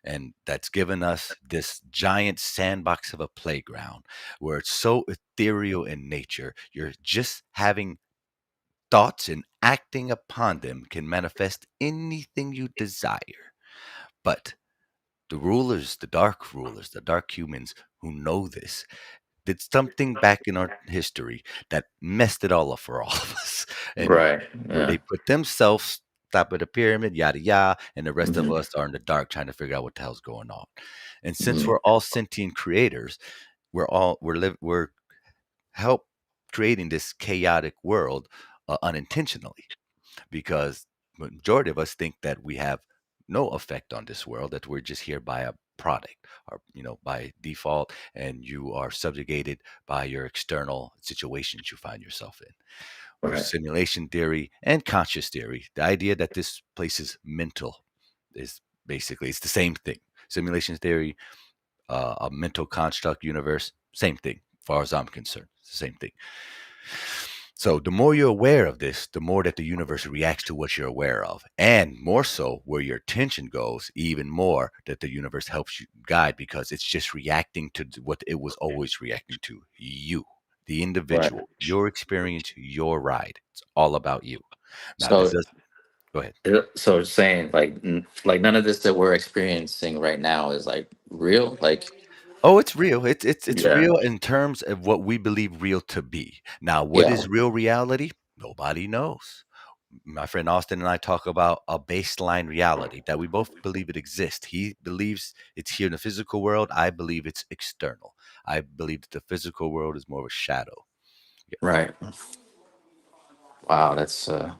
And that's given us this giant sandbox of a playground where it's so ethereal in nature. You're just having thoughts and acting upon them can manifest anything you desire. But the rulers, the dark humans who know this, did something back in our history that messed it all up for all of us. And Right. where Yeah. they put themselves top of the pyramid, yada yada, and the rest of Hmm. us are in the dark trying to figure out what the hell's going on. And since Hmm. we're all sentient creators, we're help creating this chaotic world unintentionally because majority of us think that we have no effect on this world, that we're just here by a product or by default, and you are subjugated by your external situations you find yourself in. With Right. simulation theory and conscious theory, the idea that this place is mental is basically it's the same thing. Simulation theory, a mental construct universe, same thing. As far as I'm concerned, it's the same thing. So the more you're aware of this, the more that the universe reacts to what you're aware of. And more so, where your attention goes, even more that the universe helps you guide because it's just reacting to what it was always reacting to you, the Right. individual, your experience, your ride. It's all about you. Now, this So, does go ahead. so it's saying like, like none of this that we're experiencing right now is like real. Like, Oh, it's real. It's yeah. real in terms of what we believe real to be. Now, what Yeah. is real reality? Nobody knows. My friend Austin and I talk about a baseline reality that we both believe it exists. He believes it's here in the physical world. I believe it's external. I believe that the physical world is more of a shadow. Yeah, Right. Wow. That's yeah.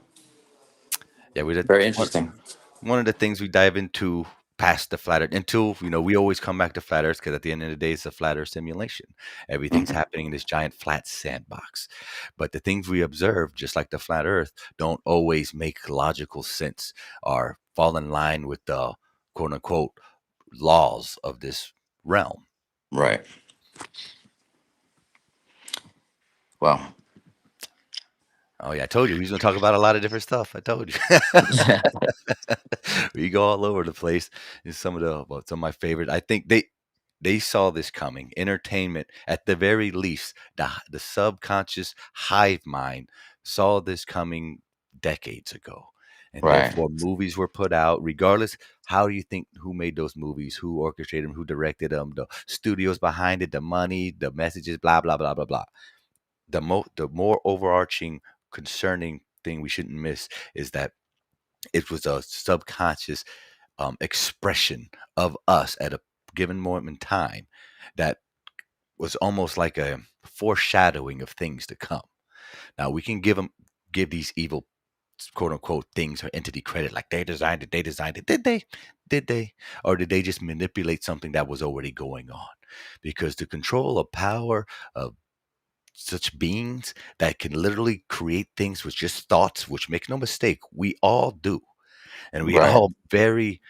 very interesting. One of the things we dive into past the flat earth until we always come back to flat earth because at the end of the day it's a flat earth simulation. Everything's Mhm. happening in this giant flat sandbox, but the things we observe, just like the flat earth, don't always make logical sense or fall in line with the quote unquote laws of this realm. Right. Wow. Oh yeah, I told you he's gonna talk about a lot of different stuff. I told you. We go all over the place. It's some of my favorite. I think they saw this coming. Entertainment, at the very least, the subconscious hive mind saw this coming decades ago. And Right. therefore movies were put out regardless. How do you think who made those movies, who orchestrated them, who directed them, the studios behind it, the money, the messages, blah blah blah blah blah. The more overarching concerning thing we shouldn't miss is that it was a subconscious expression of us at a given moment in time that was almost like a foreshadowing of things to come. Now we can give these evil quote unquote things or entity credit like they designed it. Did they or did they just manipulate something that was already going on? Because the control of power of such beings that can literally create things with just thoughts, which make no mistake, we all do. and we Right. all very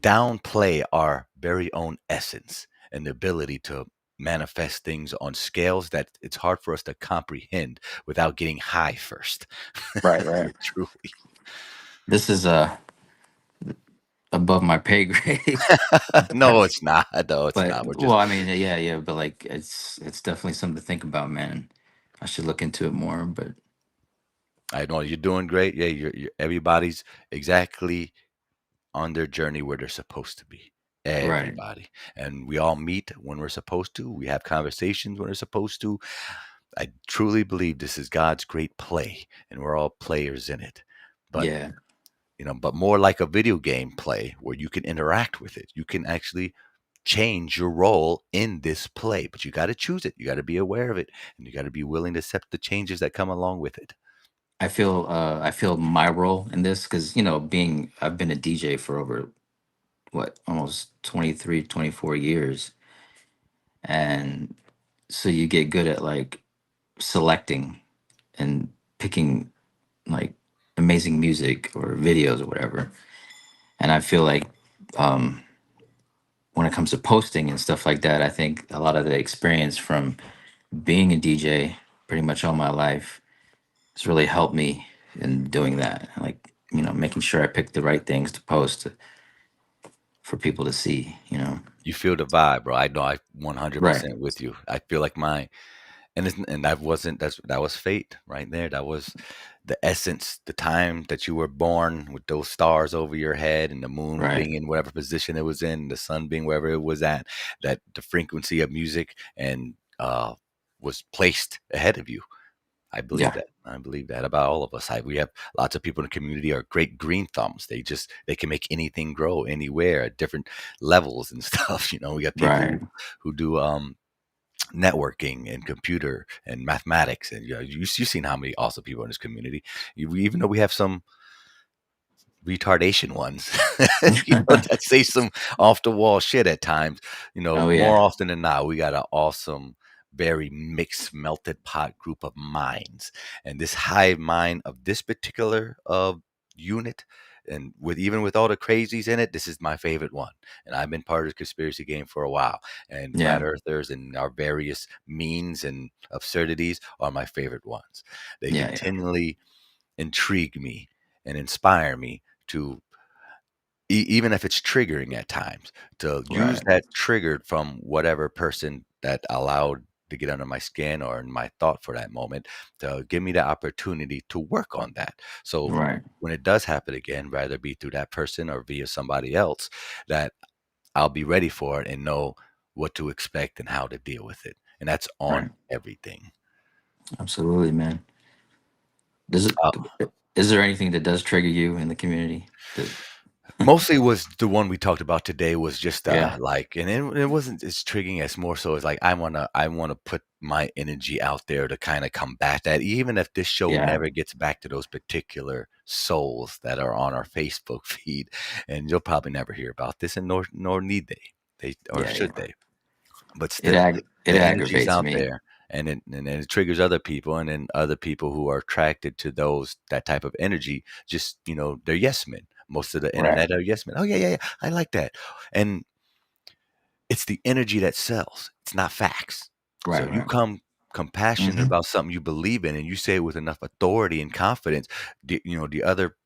downplay our very own essence and the ability to manifest things on scales that it's hard for us to comprehend without getting high first. Right. Right. Truly. This is above my pay grade. No, it's not. No, it's But not. We're well, just, I mean, yeah, yeah, but like it's definitely something to think about, man. I should look into it more, but I know you're doing great. Yeah, everybody's exactly on their journey where they're supposed to be. right. Everybody. And we all meet when we're supposed to. We have conversations when we're supposed to. I truly believe this is God's great play, and we're all players in it. But Yeah. but more like a video game play where you can interact with it. You can actually change your role in this play, but you got to choose it. You got to be aware of it, and you got to be willing to accept the changes that come along with it. I feel my role in this because being I've been a DJ for over what almost 23, 24 years, and so you get good at like selecting and picking like amazing music or videos or whatever. And I feel like um, when it comes to posting and stuff like that, I think a lot of the experience from being a DJ pretty much all my life has really helped me in doing that. Like, making sure I pick the right things to post for people to see, You feel the vibe, bro. I know I Right. 100% with you. I feel like and that wasn't that was fate right there. That was the essence, the time that you were born with those stars over your head and the moon Right. being in whatever position it was in, the sun being wherever it was at, that the frequency of music and was placed ahead of you. I believe Yeah. that. I believe that about all of us. We have lots of people in the community are great green thumbs. They can make anything grow anywhere at different levels and stuff. We got people Right. who do networking and computer and mathematics, and you've seen how many awesome people in this community. Even though we have some retardation ones, that say some off the wall shit at times. Oh More yeah. often than not, we got an awesome, very mixed, melted pot group of minds, and this hive mind of this particular unit. And with all the crazies in it, this is my favorite one. And I've been part of the conspiracy game for a while. And flat Yeah. earthers and our various means and absurdities are my favorite ones. They Yeah. Yeah. continually intrigue me and inspire me to even if it's triggering at times, to use Right. that triggered from whatever person that allowed to get under my skin or in my thought for that moment, to give me the opportunity to work on that. So Right. when it does happen again, rather be through that person or via somebody else, that I'll be ready for it and know what to expect and how to deal with it. And that's Right. on everything. Absolutely, man. Does it? Uh, Is there anything that does trigger you in the community? That, Mostly was the one we talked about today was just yeah. like, and it wasn't as triggering as more so as like I wanna put my energy out there to kind of combat that, even if this show Yeah. never gets back to those particular souls that are on our Facebook feed, and you'll probably never hear about this, and nor need they or Yeah. should Yeah. they. But It still, it the energy's aggravates out me. there, and then it triggers other people, and then other people who are attracted to that type of energy, just they're yes men. Most of the Right. internet are yes men. Oh yeah, yeah, yeah. I like that, and it's the energy that sells. It's not facts. So Right. you Right. come compassionate Hmm. about something you believe in, and you say it with enough authority and confidence. The other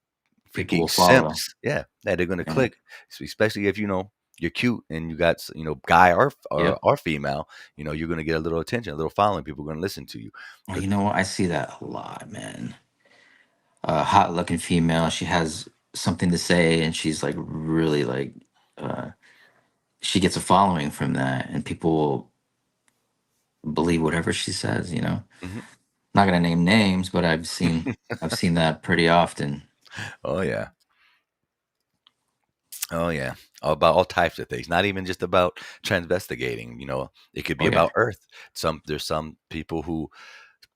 People will freaking follow. simps, yeah, that they're gonna Yeah. click, especially if you're cute and you got guy or Yep. or female, you're gonna get a little attention, a little following. People are gonna listen to you. Well, 'Cause- you know what? I see that a lot, man. Hot looking female. She has something to say, and she's like really like. Uh, she gets a following from that, and people will believe whatever she says. Mhm. Not gonna name names, but I've seen that pretty often. Oh yeah, oh yeah, about all types of things. Not even just about transvestigating. It could be Oh yeah. about Earth. There's some people who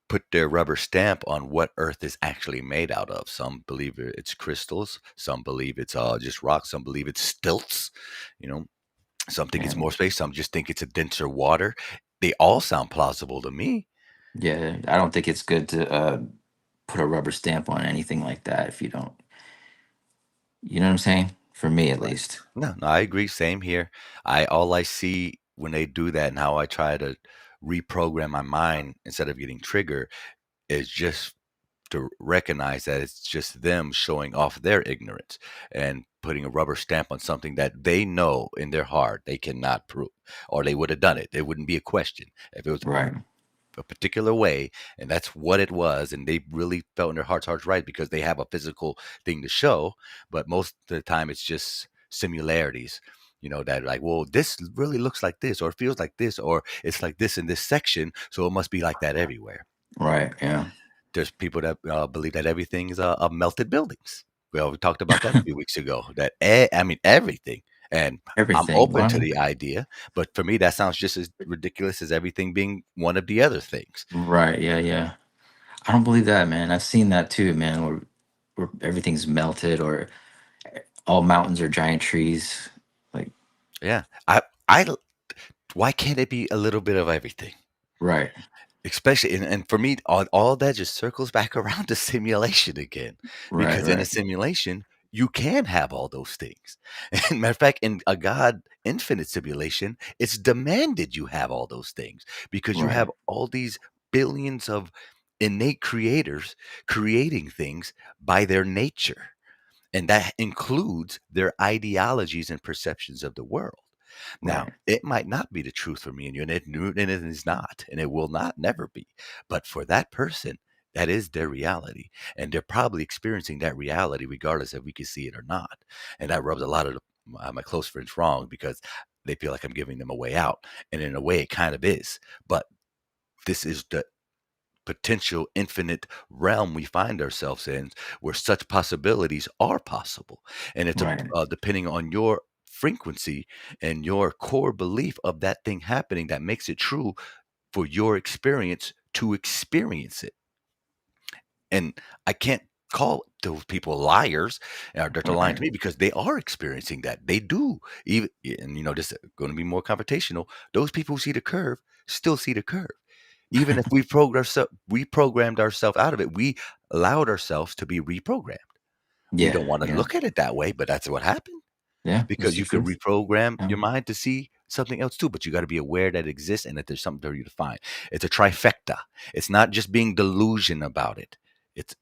put their rubber stamp on what Earth is actually made out of. Some believe it's crystals. Some believe it's just rocks. Some believe it's stilts. You know, some think it's Man. more space. Some just think it's a denser water. They all sound plausible to me. Yeah, I don't think it's good to put a rubber stamp on anything like that if you don't. You know what I'm saying? For me, at Right. least. No, I agree. Same here. All I see when they do that and how I try to reprogram my mind instead of getting triggered is just to recognize that it's just them showing off their ignorance and putting a rubber stamp on something that they know in their heart they cannot prove, or they would have done it. It wouldn't be a question if it was Right. a particular way, and that's what it was, and they really felt in their hearts right because they have a physical thing to show. But most of the time it's just similarities, that like, well, this really looks like this, or feels like this, or it's like this in this section, so it must be like that everywhere. Right. Yeah. There's people that believe that everything's melted buildings. Well, we talked about that a few weeks ago. I mean, everything. And I'm Everything. open Wow. to the idea, but for me, that sounds just as ridiculous as everything being one of the other things. Right. Yeah. Yeah. I don't believe that, man. I've seen that too, man. Where everything's melted, or all mountains are giant trees. Like, Yeah, why can't it be a little bit of everything? right. Especially, and for me, all that just circles back around to simulation again, Right. because in a Right. simulation, you can have all those things. And matter of fact, in a God infinite simulation, it's demanded you have all those things because you Right. have all these billions of innate creators creating things by their nature. And that includes their ideologies and perceptions of the world. Now, Right. it might not be the truth for me and you, and it is not, and it will not never be. But for that person, that is their reality. And they're probably experiencing that reality regardless if we can see it or not. And that rubs a lot of my close friends wrong because they feel like I'm giving them a way out. And in a way, it kind of is. But this is the potential infinite realm we find ourselves in where such possibilities are possible, and it's Right. depending on your frequency and your core belief of that thing happening that makes it true for your experience to experience it. And I can't call those people liars or that they're lying to Right. me because they are experiencing that. They do. Even, and this is going to be more confrontational. Those people who see the curve still see the curve. Even if reprogrammed ourselves out of it, we allowed ourselves to be reprogrammed. We Yeah. don't want to Yeah. look at it that way, but that's what happened Yeah. That's because the you could truth. reprogram Yeah. your mind to see something else too, but you got to be aware that it exists and that there's something for you to find. It's a trifecta. It's not just being delusion about it. It's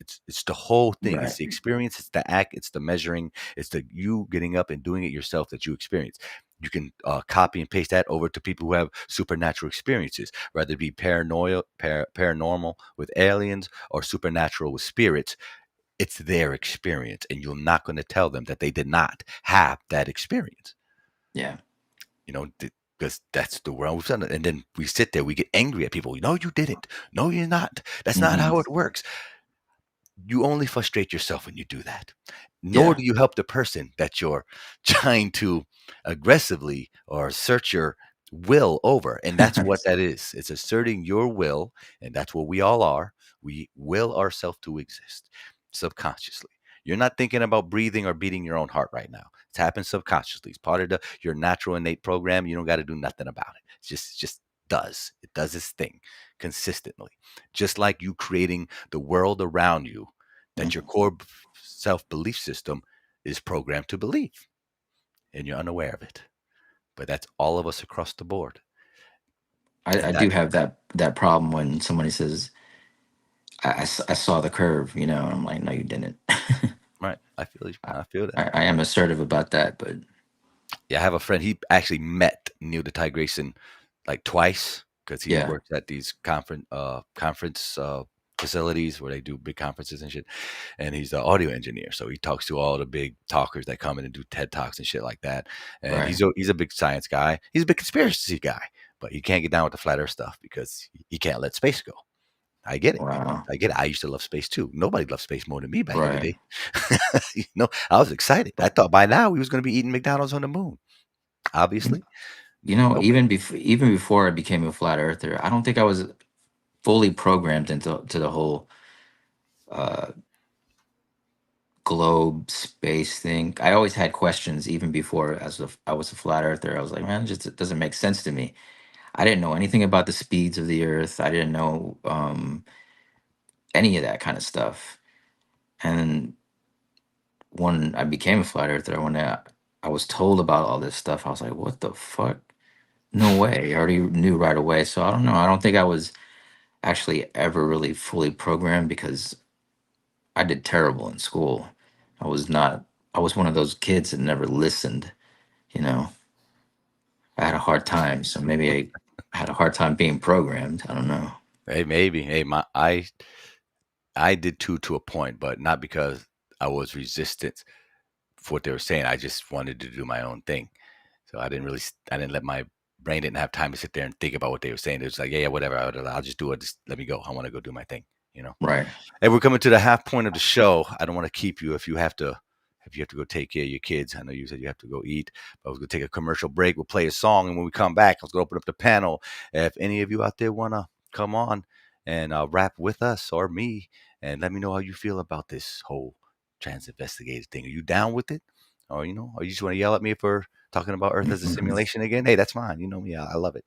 the whole thing. It's Right. the experience. It's the act. It's the measuring. It's the you getting up and doing it yourself that you experience. You can copy and paste that over to people who have supernatural experiences, whether it be paranormal with aliens or supernatural with spirits. It's their experience, and you're not going to tell them that they did not have that experience. Yeah. Because that's the world we've done. And then we sit there, we get angry at people. No, you didn't. No, you're not. That's not Hmm. how it works. You only frustrate yourself when you do that. Nor Yeah. do you help the person that you're trying to aggressively or assert your will over. And that's what that is. It's asserting your will, and that's what we all are. We will ourselves to exist subconsciously. You're not thinking about breathing or beating your own heart right now. It's happened subconsciously. It's part of your natural innate program. You don't got to do nothing about it. It just does. It does its thing consistently. Just like you creating the world around you that your core self belief system is programmed to believe, and you're unaware of it. But that's all of us across the board. I And do that, have that problem when somebody says, I saw the curve, and I'm like, no, you didn't. right? I feel you. I feel that. I am assertive about that, but Yeah, I have a friend. He actually met Neil deGrasse Tyson like twice because he yeah. works at these conference facilities where they do big conferences and shit. And he's an audio engineer, so he talks to all the big talkers that come in and do TED talks and shit like that. And Right. he's a big science guy. He's a big conspiracy guy, but he can't get down with the flat Earth stuff because he can't let space go. I get it. Wow. I get it. I used to love space too. Nobody loved space more than me back in the Right. day. I was excited. I thought by now we was going to be eating McDonald's on the moon. Obviously, nobody. Even before I became a flat earther, I don't think I was fully programmed into the whole uh, globe space thing. I always had questions even before I was a flat earther. I was like, man, it doesn't make sense to me. I didn't know anything about the speeds of the earth. I didn't know any of that kind of stuff. And when I became a flat earther, when I was told about all this stuff, I was like, what the fuck? No way. I already knew right away. So I don't know. I don't think I was actually ever really fully programmed because I did terrible in school. I was one of those kids that never listened, you know. I had a hard time. So maybe I had a hard time being programmed. I don't know. Hey, maybe. Hey, I did too, to a point, but not because I was resistant for what they were saying. I just wanted to do my own thing. So I didn't let my brain didn't have time to sit there and think about what they were saying. It was like, yeah, whatever. I'll just do it. Just let me go. I want to go do my thing, you know? Right. Hey, we're coming to the half point of the show. I don't want to keep you if you have to go take care of your kids. I know you said you have to go eat, but I was going to take a commercial break. We'll play a song. And when we come back, I was going to open up the panel. If any of you out there want to come on and rap with us or me and let me know how you feel about this whole trans investigative thing. Are you down with it? Or, you know, or you just want to yell at me for talking about Earth as a simulation again? Hey, that's fine. You know me. I love it.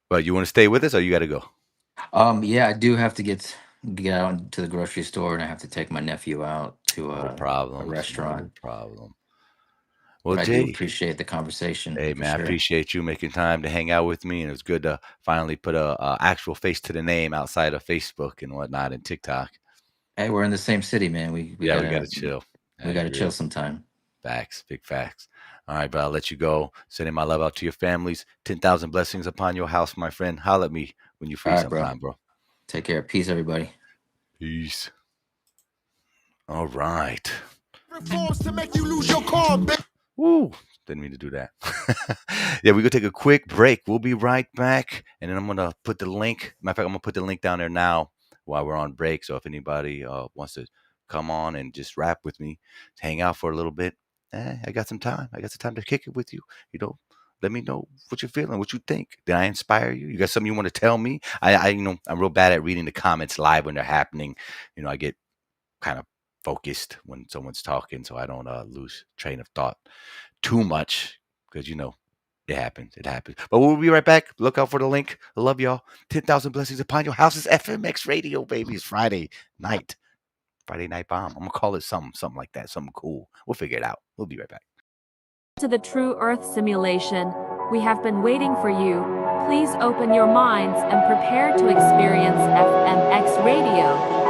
But you want to stay with us or you got to go? Yeah, I do have to get out to the grocery store, and I have to take my nephew out to a restaurant. No problem. Well, but Jay, I do appreciate the conversation. Hey, man, sure. I appreciate you making time to hang out with me, and it was good to finally put a actual face to the name outside of Facebook and whatnot and TikTok. Hey, we're in the same city, man. We gotta chill. We gotta chill sometime. Facts, big facts. All right, but I'll let you go. Sending my love out to your families. 10,000 blessings upon your house, my friend. Holla at me when you're free sometime, bro. Take care. Peace, everybody. Peace. All right. Reforms to make you lose your calm. Woo. Didn't mean to do that. Yeah, we're going to take a quick break. We'll be right back. And then I'm going to put the link. Matter of fact, I'm going to put the link down there now while we're on break. So if anybody wants to come on and just rap with me, hang out for a little bit, I got some time. I got some time to kick it with you. You know, let me know what you're feeling, what you think. Did I inspire you? You got something you want to tell me? I'm real bad at reading the comments live when they're happening. You know, I get kind of focused when someone's talking, so I don't lose train of thought too much because, you know, it happens. But we'll be right back. Look out for the link. I love y'all. 10,000 blessings upon your house. It's FMX Radio, baby. It's Friday night bomb. I'm gonna call it something like that, something cool. We'll figure it out. We'll be right back. To the True Earth simulation, we have been waiting for you. Please open your minds and prepare to experience FMX Radio.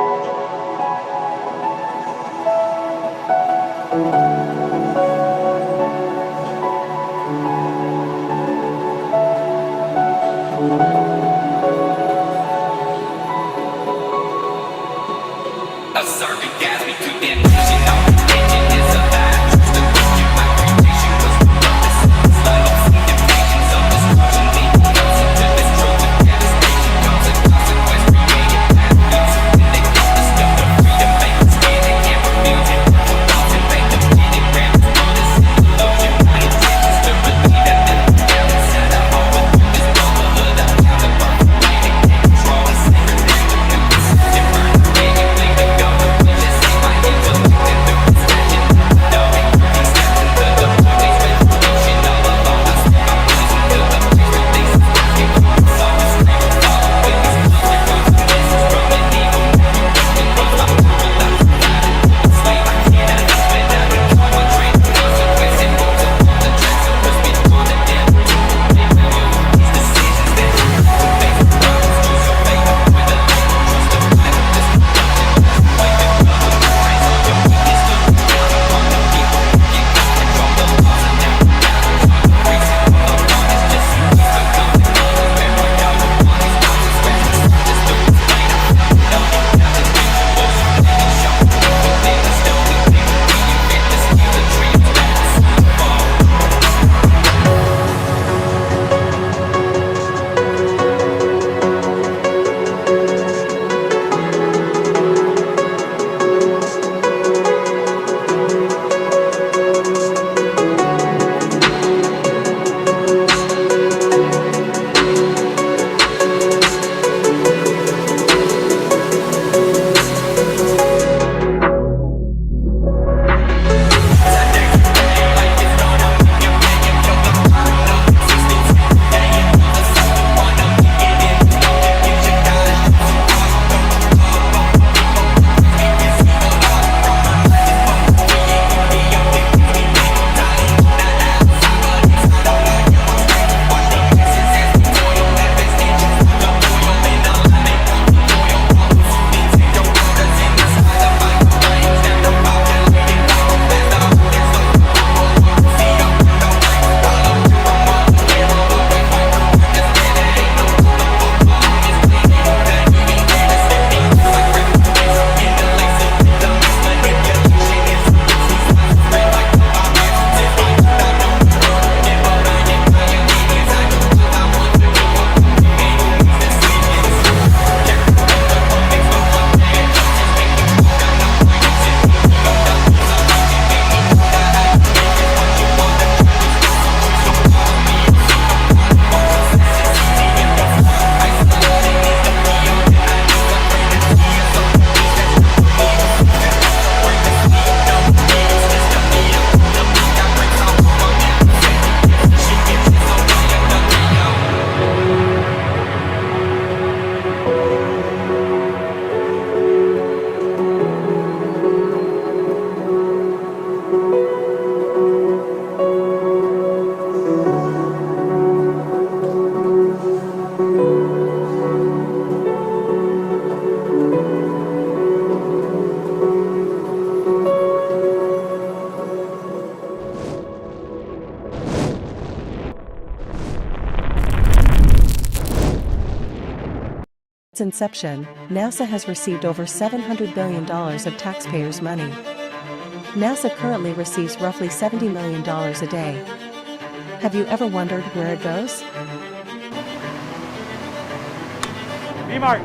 Since inception, NASA has received over $700 billion of taxpayers' money. NASA currently receives roughly $70 million a day. Have you ever wondered where it goes? B-Mark.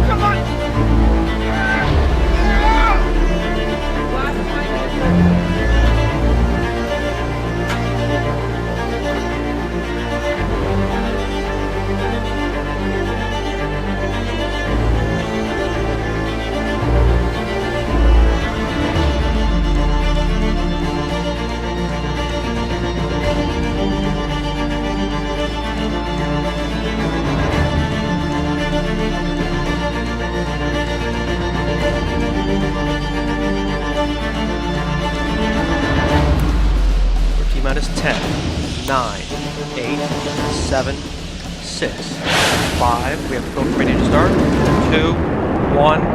Come on! Minus 10, 9, 8, 7, 6, 5. We have the ready to start. 2, 1, 0.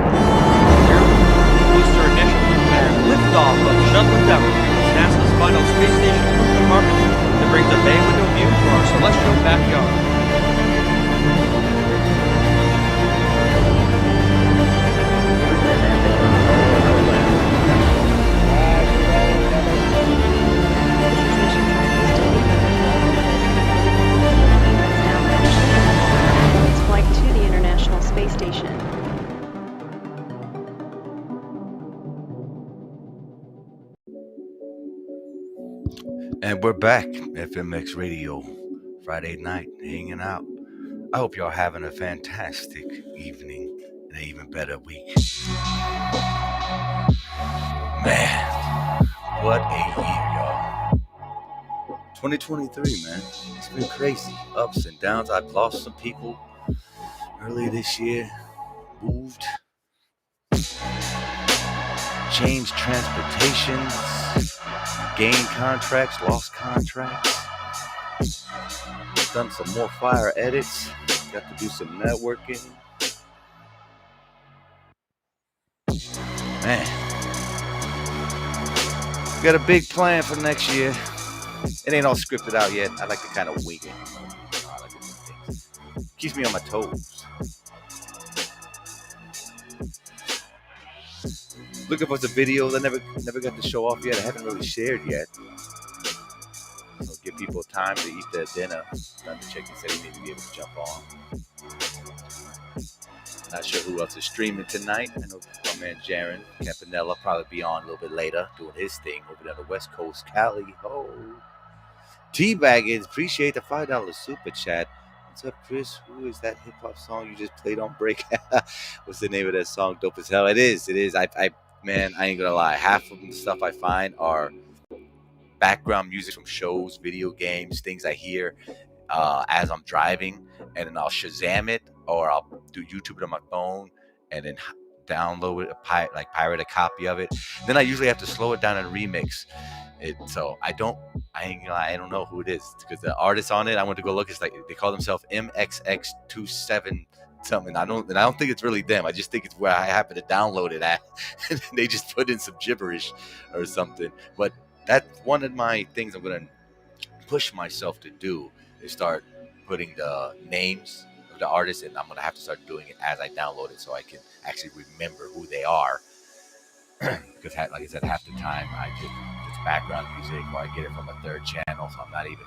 Booster ignition and liftoff of Shuttle Endeavour, NASA's final space station compartment that brings a bay window view to our celestial backyard. And we're back, FMX Radio, Friday night, hanging out. I hope y'all having a fantastic evening and an even better week. Man, what a year, y'all. 2023, man. It's been crazy. Ups and downs. I've lost some people earlier this year. Moved. Changed transportations. Gained contracts, lost contracts. Done some more fire edits. Got to do some networking. Man. Got a big plan for next year. It ain't all scripted out yet. I like to kind of wing it. I like to do things. Keeps me on my toes. Looking for some videos I never got to show off yet. I haven't really shared yet. So give people time to eat their dinner. Time to check and say they need to be able to jump on. Not sure who else is streaming tonight. I know my man Jaron Campanella probably be on a little bit later doing his thing over there on the West Coast. Cali, ho. Teabaggins, appreciate the $5 super chat. What's up, Chris? Who is that hip hop song you just played on break? What's the name of that song? Dope as hell. It is. Man, I ain't gonna lie. Half of the stuff I find are background music from shows, video games, things I hear as I'm driving, and then I'll Shazam it or I'll do YouTube it on my phone and then download it, pirate a copy of it. Then I usually have to slow it down and remix it. So I don't know who it is because the artist on it, I went to go look. It's like they call themselves MXX27. Something I don't think it's really them. I just think it's where I happen to download it at, and they just put in some gibberish or something. But that's one of my things I'm gonna push myself to do is start putting the names of the artists, and I'm gonna have to start doing it as I download it so I can actually remember who they are. Because, like I said, half the time it's background music, or I get it from a third channel, so I'm not even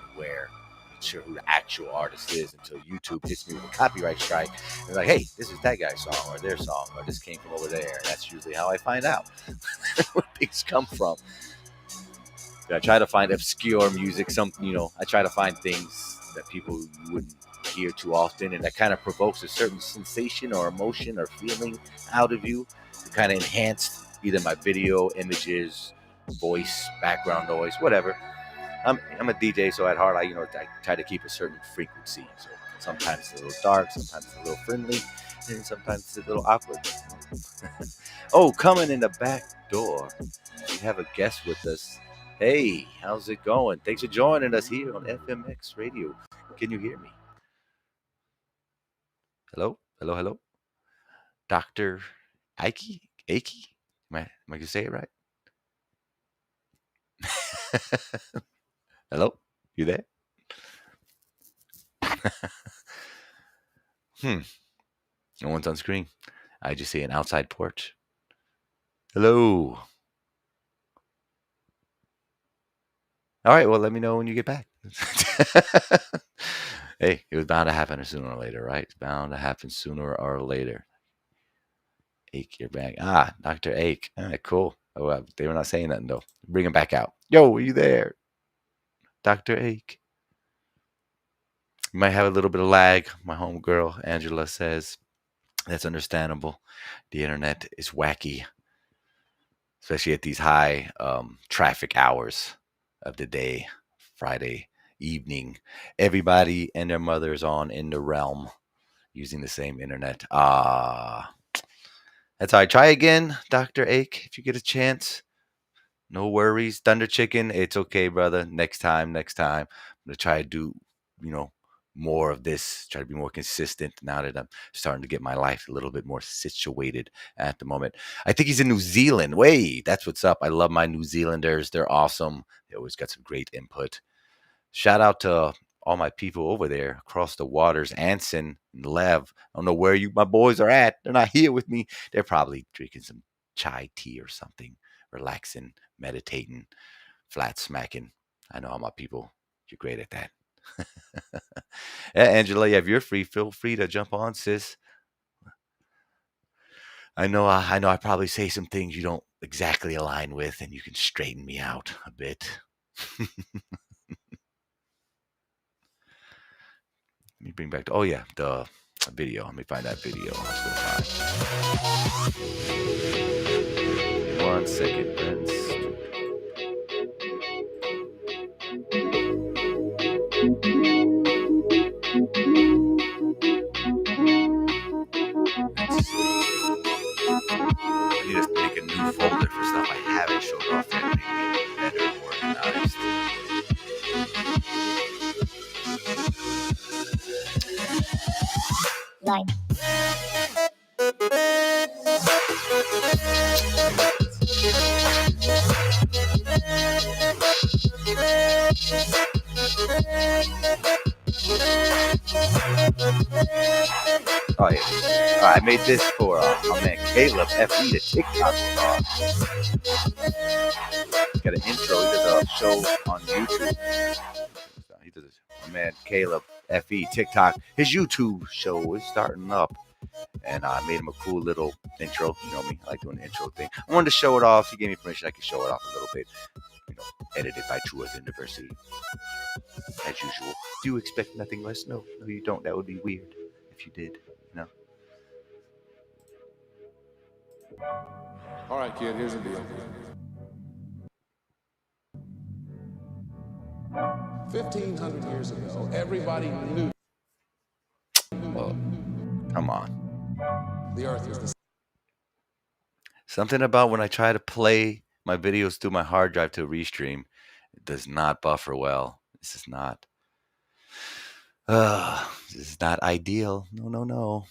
sure who the actual artist is until YouTube hits me with a copyright strike and like, hey, this is that guy's song or their song or this came from over there. And that's usually how I find out where things come from. I try to find obscure music, I try to find things that people wouldn't hear too often, and that kind of provokes a certain sensation or emotion or feeling out of you to kind of enhance either my video, images, voice, background noise, whatever. I'm a DJ, so at heart, I try to keep a certain frequency. So sometimes it's a little dark, sometimes it's a little friendly, and sometimes it's a little awkward. Oh, coming in the back door, we have a guest with us. Hey, how's it going? Thanks for joining us here on FMX Radio. Can you hear me? Hello? Hello, hello? Dr. Ike? Akey? Am I going to say it right? Hello? You there? No one's on screen. I just see an outside porch. Hello? All right, well, let me know when you get back. Hey, it was bound to happen sooner or later, right? It's bound to happen sooner or later. Ake, you're back. Ah, Dr. Ake. All right, cool. Oh, they were not saying nothing, though. Bring him back out. Yo, are you there? Dr. Ake. You might have a little bit of lag. My homegirl, Angela, says that's understandable. The internet is wacky, especially at these high traffic hours of the day, Friday evening. Everybody and their mother is on in the realm using the same internet. That's all right. Try again, Dr. Ake, if you get a chance. No worries. Thunder Chicken, it's okay, brother. Next time. I'm going to try to do, more of this, try to be more consistent now that I'm starting to get my life a little bit more situated at the moment. I think he's in New Zealand. Wait, that's what's up. I love my New Zealanders. They're awesome. They always got some great input. Shout out to all my people over there across the waters, Anson and Lev. I don't know where my boys are at. They're not here with me. They're probably drinking some chai tea or something, relaxing, meditating, flat smacking. I know all my people. You're great at that. Angela, if you're free, feel free to jump on, sis. I know I probably say some things you don't exactly align with, and you can straighten me out a bit. Let me bring back the video. Let me find that video. One second, Prince. I need to make a new folder for stuff I haven't showed off yet. Make me better and organized. Line. Oh yeah. I made this for my man Caleb FE, the TikTok star. He's got an intro. He does a show on YouTube. My man Caleb FE TikTok. His YouTube show is starting up, and I made him a cool little intro. You know me, I like doing the intro thing. I wanted to show it off. He gave me permission. I could show it off a little bit. Edited by True Earth University, as usual. Do you expect nothing less? No, you don't. That would be weird if you did. All right, kid, here's the deal. 1,500 years ago, everybody knew. Well, come on. The Earth was the. Something about when I try to play my videos through my hard drive to restream, it does not buffer well. This is not ideal. No.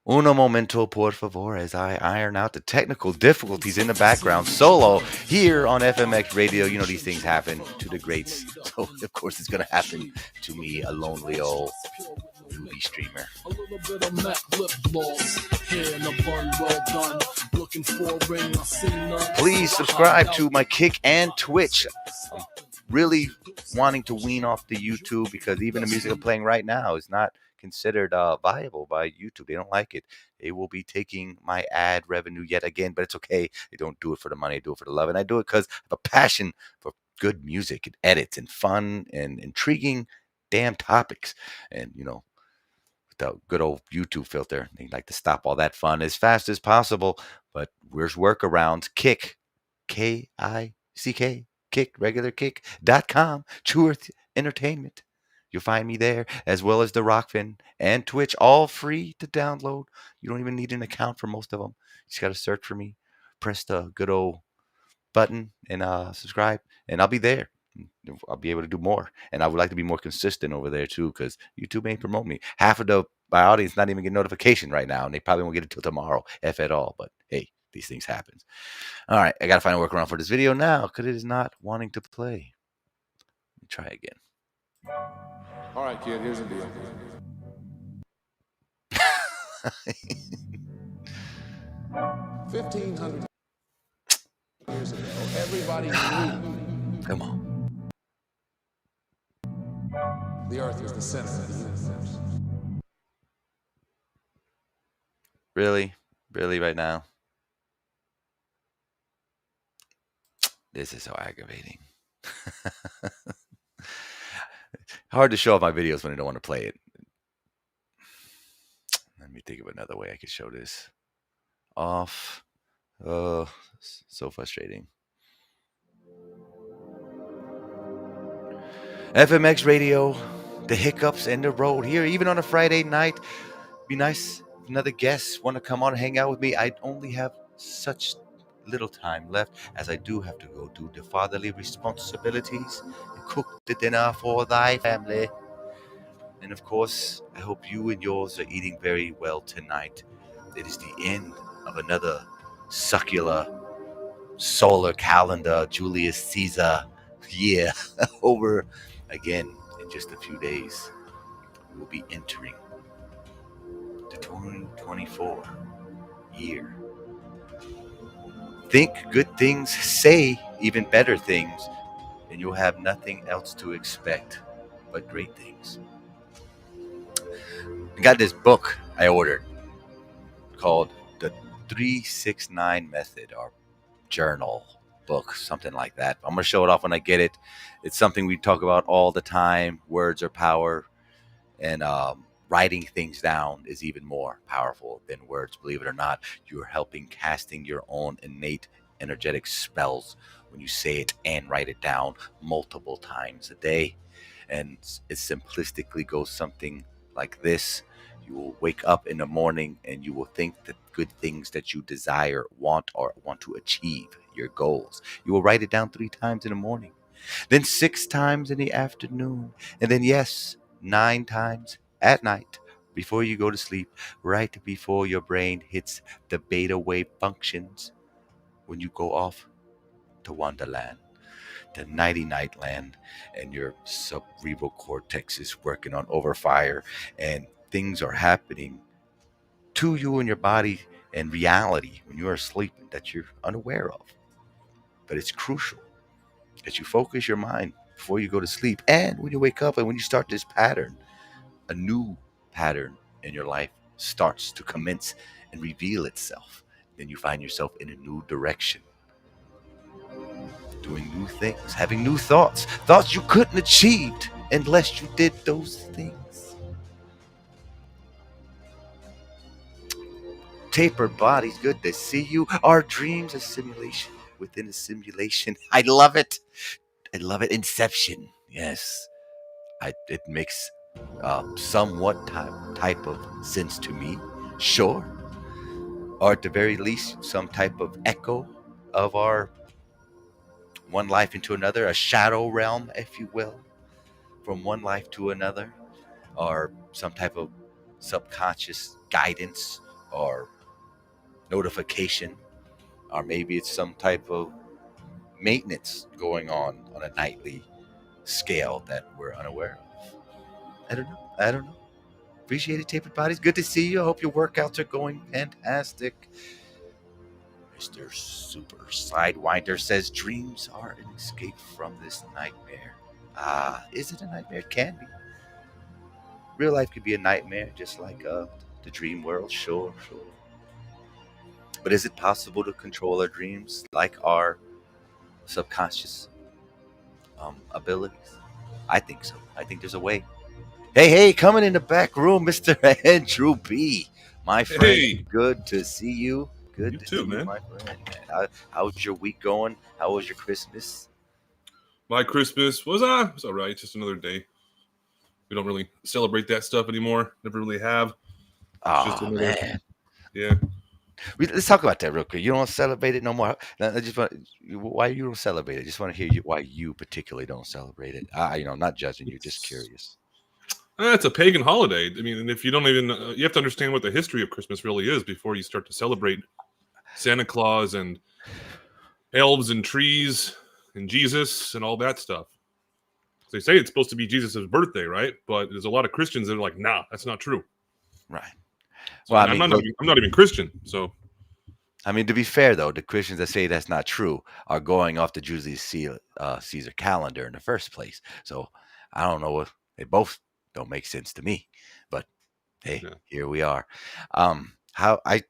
Uno momento, por favor, as I iron out the technical difficulties in the background solo here on FMX Radio. You know these things happen to the greats, so of course it's going to happen to me, a lonely old movie streamer. A little bit of Mac lip gloss, hair in a bun, well done. Looking for a ring, I see none. Please subscribe to my Kick and Twitch. I'm really wanting to wean off the YouTube because even the music I'm playing right now is not considered viable by YouTube. They don't like it. They will be taking my ad revenue yet again, but it's okay. They don't do it for the money. They do it for the love. And I do it because I have a passion for good music and edits and fun and intriguing damn topics. And, the good old YouTube filter, they like to stop all that fun as fast as possible. But where's workarounds? Kick, Kick, Kick, regular Kick.com, True Earth Entertainment. You'll find me there, as well as the Rockfin and Twitch, all free to download. You don't even need an account for most of them. You just got to search for me, press the good old button, and subscribe, and I'll be there. I'll be able to do more. And I would like to be more consistent over there too, because YouTube ain't promote me. Half of my audience not even get notification right now, and they probably won't get it till tomorrow, if at all. But hey, these things happen. All right, I gotta find a workaround for this video now because it is not wanting to play. Let me try again. All right, kid, here's the deal. 1,500 years ago, everybody knew. Come on. The Earth was the center of the universe. Really? Really right now? This is so aggravating. Hard to show off my videos when I don't want to play it. Let me think of another way I could show this off. Oh, so frustrating. FMX Radio, the hiccups in the road here, even on a Friday night. Be nice if another guest want to come on and hang out with me. I only have such little time left, as I do have to go do the fatherly responsibilities and cook the dinner for thy family. And of course, I hope you and yours are eating very well tonight. It is the end of another succulent solar calendar Julius Caesar year over again. In just a few days, we will be entering the 2024 year. Think good things, say even better things, and you'll have nothing else to expect but great things. I got this book I ordered called the 369 Method, or journal book, something like that. I'm going to show it off when I get it. It's something we talk about all the time. Words are power, and writing things down is even more powerful than words. Believe it or not, you're helping casting your own innate energetic spells when you say it and write it down multiple times a day. And it simplistically goes something like this. You will wake up in the morning and you will think the good things that you desire, want, or want to achieve, your goals. You will write it down 3 times in the morning, then 6 times in the afternoon, and then, yes, 9 times at night before you go to sleep, right before your brain hits the beta wave functions when you go off to WonderLand, the nighty-night land, and your cerebral cortex is working on overfire, and things are happening to you and your body and reality when you are sleeping that you're unaware of. But it's crucial that you focus your mind before you go to sleep, and when you wake up, and when you start this pattern, a new pattern in your life starts to commence and reveal itself. Then you find yourself in a new direction, doing new things, having new thoughts you couldn't achieve unless you did those things. Tapered bodies, good to see you. Our dreams a simulation within a simulation. I love it. I love it. Inception. Yes. It makes somewhat type of sense to me. Sure. Or at the very least, some type of echo of our one life into another, a shadow realm, if you will, from one life to another, or some type of subconscious guidance or notification, or maybe it's some type of maintenance going on a nightly scale that we're unaware of. I don't know. Appreciate it, Tapered Bodies. Good to see you. I hope your workouts are going fantastic. Mr. Super Sidewinder says dreams are an escape from this nightmare. Is it a nightmare? It can be. Real life could be a nightmare, just like the dream world. Sure. But is it possible to control our dreams like our subconscious abilities? I think so. I think there's a way. Hey, coming in the back room, Mr. Andrew B. My friend, Hey. Good to see you. Good You to too, see man. you, my friend. How's your week going? How was your Christmas? My Christmas was all right. Just another day. We don't really celebrate that stuff anymore. Never really have. It's just Oh, another- man. Yeah. Let's talk about that real quick. You don't celebrate it no more. I just want why you don't celebrate it. I just want to hear you why you particularly don't celebrate it. Not judging you, just curious. It's a pagan holiday. I mean, and if you don't even, you have to understand what the history of Christmas really is before you start to celebrate Santa Claus and elves and trees and Jesus and all that stuff. They say it's supposed to be Jesus' birthday, right? But there's a lot of Christians that are like, nah, that's not true. Right. So, well, I'm not even Christian, so. I mean, to be fair, though, the Christians that say that's not true are going off the Julius Caesar calendar in the first place. So I don't know. They both don't make sense to me. But hey, Here we are. How I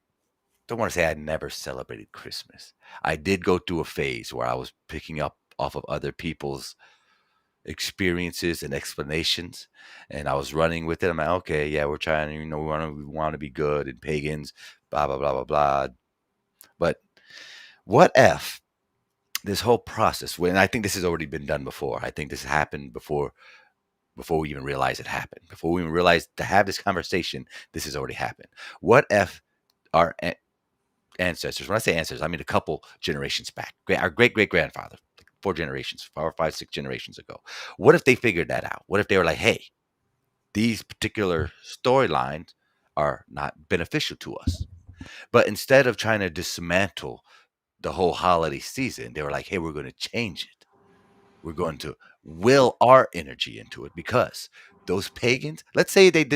don't want to say I never celebrated Christmas. I did go through a phase where I was picking up off of other people's experiences and explanations, and I was running with it. I'm like, okay, yeah, we're trying, we want to be good and pagans, blah blah blah blah blah. But what if this whole process, when I think this has already been done before, I think this happened before we even realized it happened, before we even realized to have this conversation, this has already happened. What if our ancestors, when I say ancestors, I mean a couple generations back, our great-great-grandfather, 4 generations, 4, 5, 6 generations ago. What if they figured that out? What if they were like, hey, these particular storylines are not beneficial to us? But instead of trying to dismantle the whole holiday season, they were like, hey, we're going to change it. We're going to will our energy into it, because those pagans, let's say the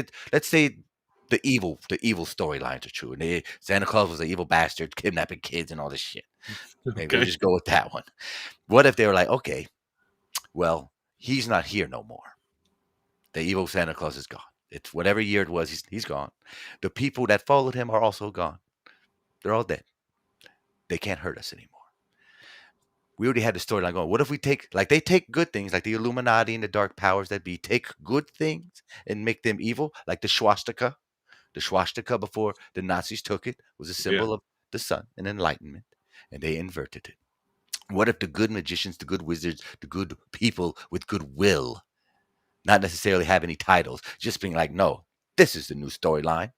evil storylines are true, and Santa Claus was an evil bastard kidnapping kids and all this shit. Maybe we'll just go with that one. What if they were like, okay, well, he's not here no more. The evil Santa Claus is gone. It's whatever year it was, he's gone. The people that followed him are also gone. They're all dead. They can't hurt us anymore. We already had the storyline going. What if we they take good things, like the Illuminati and the dark powers that be, take good things and make them evil, like the swastika. The swastika, before the Nazis took it, was a symbol of the sun and enlightenment, and they inverted it. What if the good magicians, the good wizards, the good people with goodwill, not necessarily have any titles, just being like, no, this is the new storyline.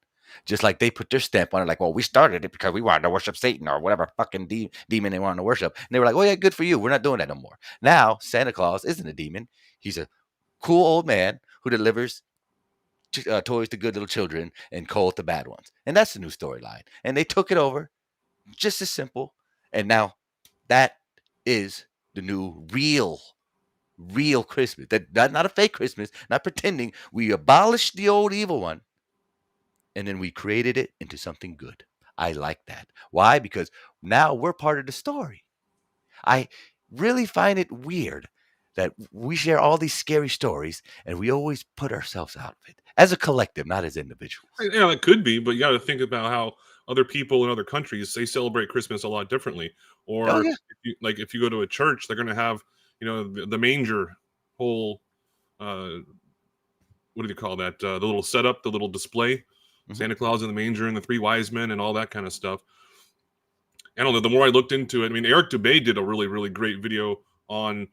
Just like they put their stamp on it, like, well, we started it because we wanted to worship Satan or whatever fucking demon they wanted to worship. And they were like, oh, yeah, good for you. We're not doing that no more. Now, Santa Claus isn't a demon. He's a cool old man who delivers toys to good little children and coal to bad ones. And that's the new storyline. And they took it over, just as simple. And now that is the new real Christmas. That not a fake Christmas, not pretending. We abolished the old evil one, and then we created it into something good. I like that. Why? Because now we're part of the story. I really find it weird that we share all these scary stories and we always put ourselves out of it as a collective, not as individuals. Yeah, it could be, but you got to think about how other people in other countries, they celebrate Christmas a lot differently. Or if you go to a church, they're going to have, the manger whole, what do you call that? The little setup, the little display, Santa Claus in the manger and the 3 wise men and all that kind of stuff. I don't know. The more I looked into it, I mean, Eric Dubay did a really, really great video on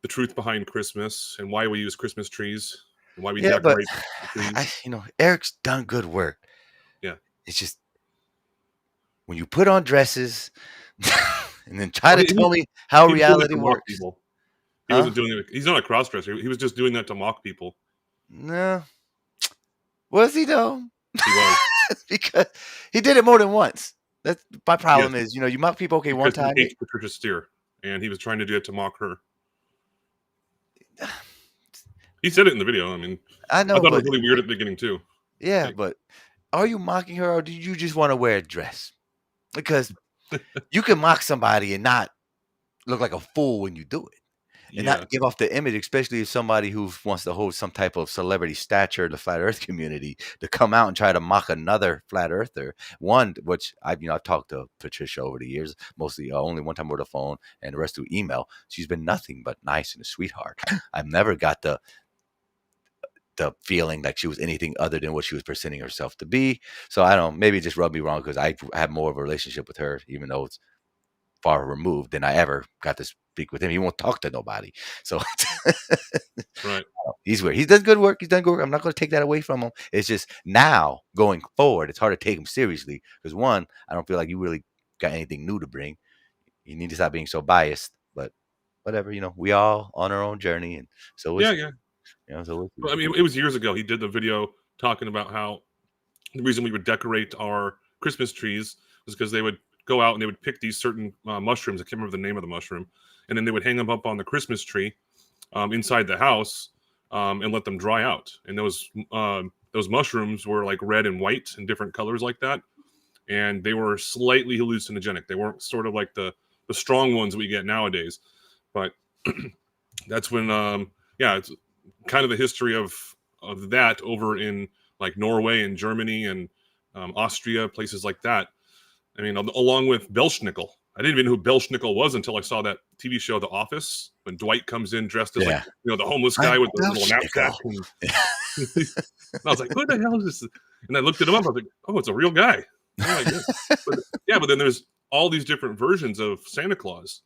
the truth behind Christmas and why we use Christmas trees and why we decorate trees. Eric's done good work. Yeah. It's just when you put on dresses and then try to tell me how reality works. He wasn't doing it. He's not a cross-dresser. He was just doing that to mock people. No. Was he though? He was. Because he did it more than once. That's my problem is, you mock people, okay, one time. He hates Patricia Steer, and he was trying to do it to mock her. He said it in the video. I mean, I know. I thought it was really weird at the beginning too. Yeah, but are you mocking her, or do you just want to wear a dress? Because you can mock somebody and not look like a fool when you do it. And not give off the image, especially if somebody who wants to hold some type of celebrity stature in the flat earth community, to come out and try to mock another flat earther. One, which I've talked to Patricia over the years, mostly only one time over the phone and the rest through email. She's been nothing but nice and a sweetheart. I've never got the feeling like she was anything other than what she was presenting herself to be. So I don't know, maybe it just rubbed me wrong because I have more of a relationship with her, even though it's far removed than I ever got to speak with him. He won't talk to nobody. So right. He's weird. He's done good work. He's done good work. I'm not going to take that away from him. It's just now going forward, it's hard to take him seriously because one, I don't feel like you really got anything new to bring. You need to stop being so biased. But whatever, we all on our own journey, and so yeah. So I mean, it was years ago. He did the video talking about how the reason we would decorate our Christmas trees was because they would go out and they would pick these certain mushrooms. I can't remember the name of the mushroom, and then they would hang them up on the Christmas tree inside the house and let them dry out. And those mushrooms were like red and white and different colors like that, and they were slightly hallucinogenic. They weren't sort of like the strong ones we get nowadays, but that's when it's kind of the history of that over in like Norway and Germany and Austria, places like that. I mean, along with Belschnickel. I didn't even know who Belschnickel was until I saw that TV show, The Office, when Dwight comes in dressed as like, the homeless guy with the little knapsack. And I was like, who the hell is this? And I looked at him up. I was like, oh, it's a real guy. Oh my goodness. But then there's all these different versions of Santa Claus.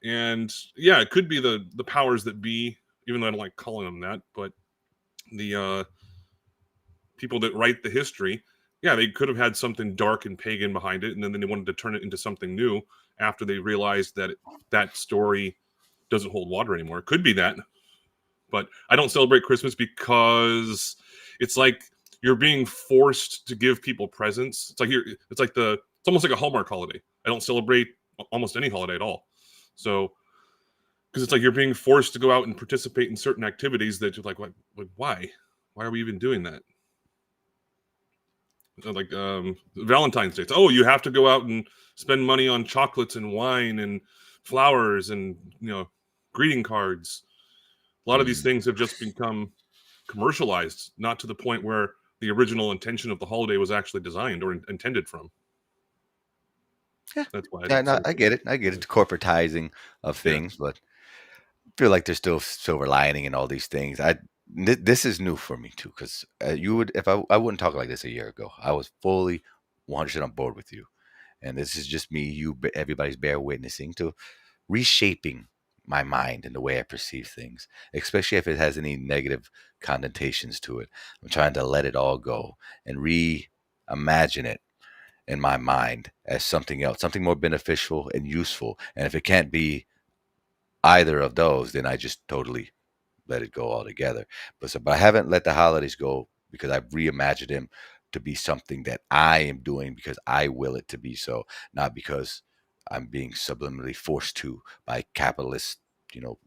And yeah, it could be the powers that be, even though I don't like calling them that, but the people that write the history, they could have had something dark and pagan behind it, and then they wanted to turn it into something new after they realized that that story doesn't hold water anymore. It could be that, but I don't celebrate Christmas because it's like you're being forced to give people presents. It's almost like a Hallmark holiday. I don't celebrate almost any holiday at all. So, because it's like you're being forced to go out and participate in certain activities that you're like, why? Why are we even doing that? Like Valentine's Day. Oh, you have to go out and spend money on chocolates and wine and flowers and greeting cards. A lot of these things have just become commercialized, not to the point where the original intention of the holiday was actually designed or intended from. Yeah, that's why. I get it. The corporatizing of things, but I feel like there's still silver lining in all these things. This is new for me too, because I wouldn't talk like this a year ago. I was fully 100% on board with you, and this is just me, everybody's bear witnessing to reshaping my mind and the way I perceive things, especially if it has any negative connotations to it. I'm trying to let it all go and reimagine it in my mind as something else, something more beneficial and useful. And if it can't be either of those, then I just totally let it go altogether. But I haven't let the holidays go because I've reimagined them to be something that I am doing because I will it to be so, not because I'm being subliminally forced to by capitalist,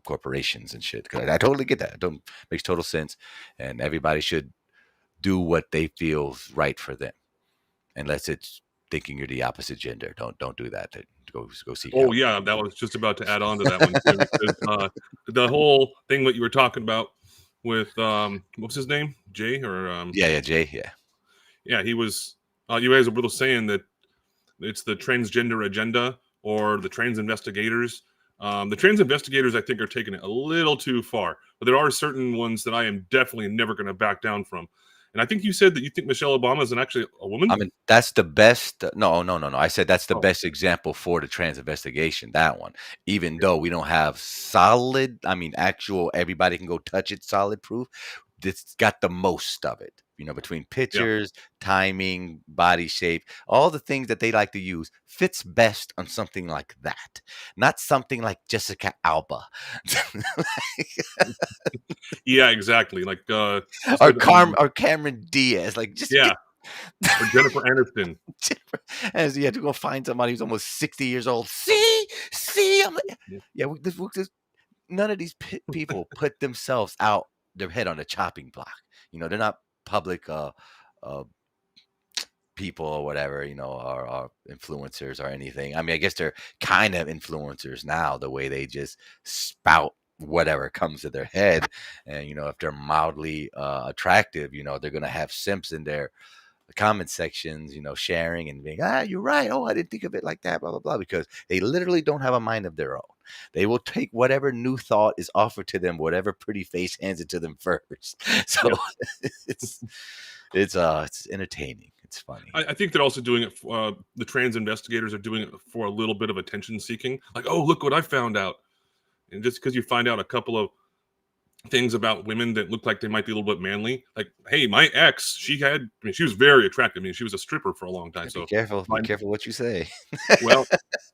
corporations and shit. Because I totally get that. It makes total sense, and everybody should do what they feel right for them, unless it's thinking you're the opposite gender. Don't do that. Go seek help. Oh yeah, that was just about to add on to that one too. Because, the whole thing that you were talking about with what's his name, Jay or Jay, yeah, he was. You guys were both saying that it's the transgender agenda or the trans investigators. The trans investigators, I think, are taking it a little too far, but there are certain ones that I am definitely never going to back down from. And I think you said that you think Michelle Obama is actually a woman. I mean, that's the best. No. I said that's the best example for the trans investigation. That one, even though we don't have solid, actual, everybody can go touch it, solid proof. It's got the most of it. Between pictures, timing, body shape, all the things that they like to use fits best on something like that, not something like Jessica Alba. Yeah, exactly. Like or Cameron Diaz, like just or Jennifer Aniston. As you have to go find somebody who's almost 60 years old. See, I'm like, none of these people put themselves out their head on a chopping block. They're not public people or whatever, or influencers or anything. I mean, I guess they're kind of influencers now, the way they just spout whatever comes to their head. And, if they're mildly attractive, they're going to have simps in their comment sections, sharing and being, you're right. Oh, I didn't think of it like that, blah, blah, blah, because they literally don't have a mind of their own. They will take whatever new thought is offered to them, whatever pretty face hands it to them first. So it's entertaining. It's funny. I think they're also doing it. The trans investigators are doing it for a little bit of attention seeking. Like, oh, look what I found out. And just because you find out a couple of things about women that look like they might be a little bit manly, like, hey, my ex, she was very attractive. I mean, she was a stripper for a long time. So be careful what you say. Well,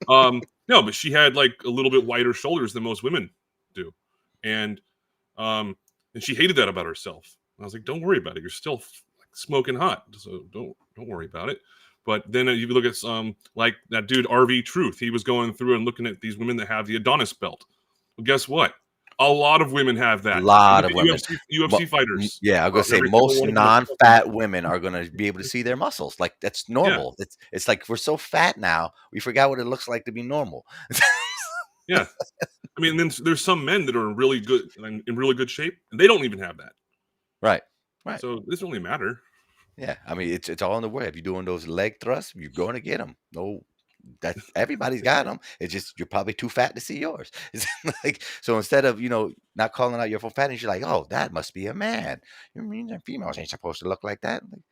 no, but she had like a little bit wider shoulders than most women do, and she hated that about herself. And I was like, don't worry about it. You're still smoking hot, so don't worry about it. But then you look at like that dude RV Truth. He was going through and looking at these women that have the Adonis belt. Well, guess what? A lot of women have that. A lot of women. UFC fighters. Yeah, I'm gonna say most non-fat women are gonna be able to see their muscles. Like that's normal. Yeah. It's like we're so fat now, we forgot what it looks like to be normal. Yeah, I mean, then there's some men that are in really good shape, and they don't even have that. Right. So it doesn't really matter. Yeah, I mean, it's all in the way. If you're doing those leg thrusts, you're going to get them. No, that everybody's got them. It's just you're probably too fat to see yours. It's like, so instead of not calling out your full fatness, you're like, oh, that must be a man. You mean females ain't supposed to look like that? Like,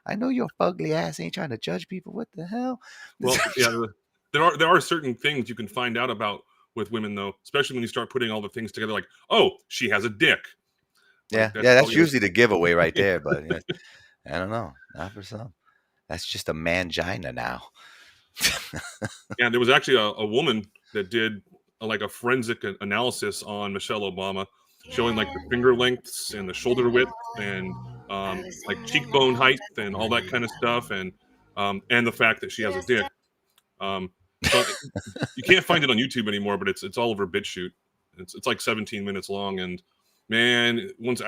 I know your ugly ass ain't trying to judge people. What the hell? Well, yeah, there are certain things you can find out about with women, though, especially when you start putting all the things together. Like, oh, she has a dick. Yeah, that's usually the giveaway right there. But I don't know, not for some. That's just a mangina now. Yeah, there was actually a woman that did a forensic analysis on Michelle Obama, showing like the finger lengths and the shoulder width and like cheekbone height and all that kind of stuff, and the fact that she has a dick. But you can't find it on YouTube anymore, but it's all over BitChute. It's like 17 minutes long, and man, once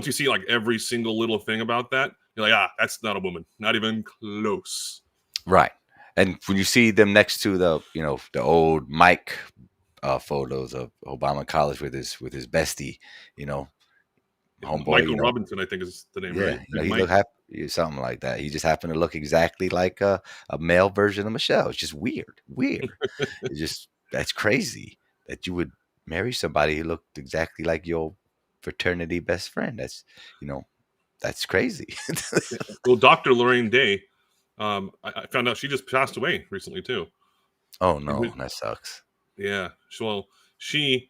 you see like every single little thing about that, you're like, that's not a woman, not even close. Right. And when you see them next to the old Mike photos of Obama in college with his bestie, homeboy, Michael Robinson, I think is the name, right? He looked something like that. He just happened to look exactly like a male version of Michelle. It's just weird. That's crazy that you would marry somebody who looked exactly like your fraternity best friend. That's crazy. Well, Dr. Lorraine Day, I found out she just passed away recently too. Oh no, that sucks. Yeah. Well, she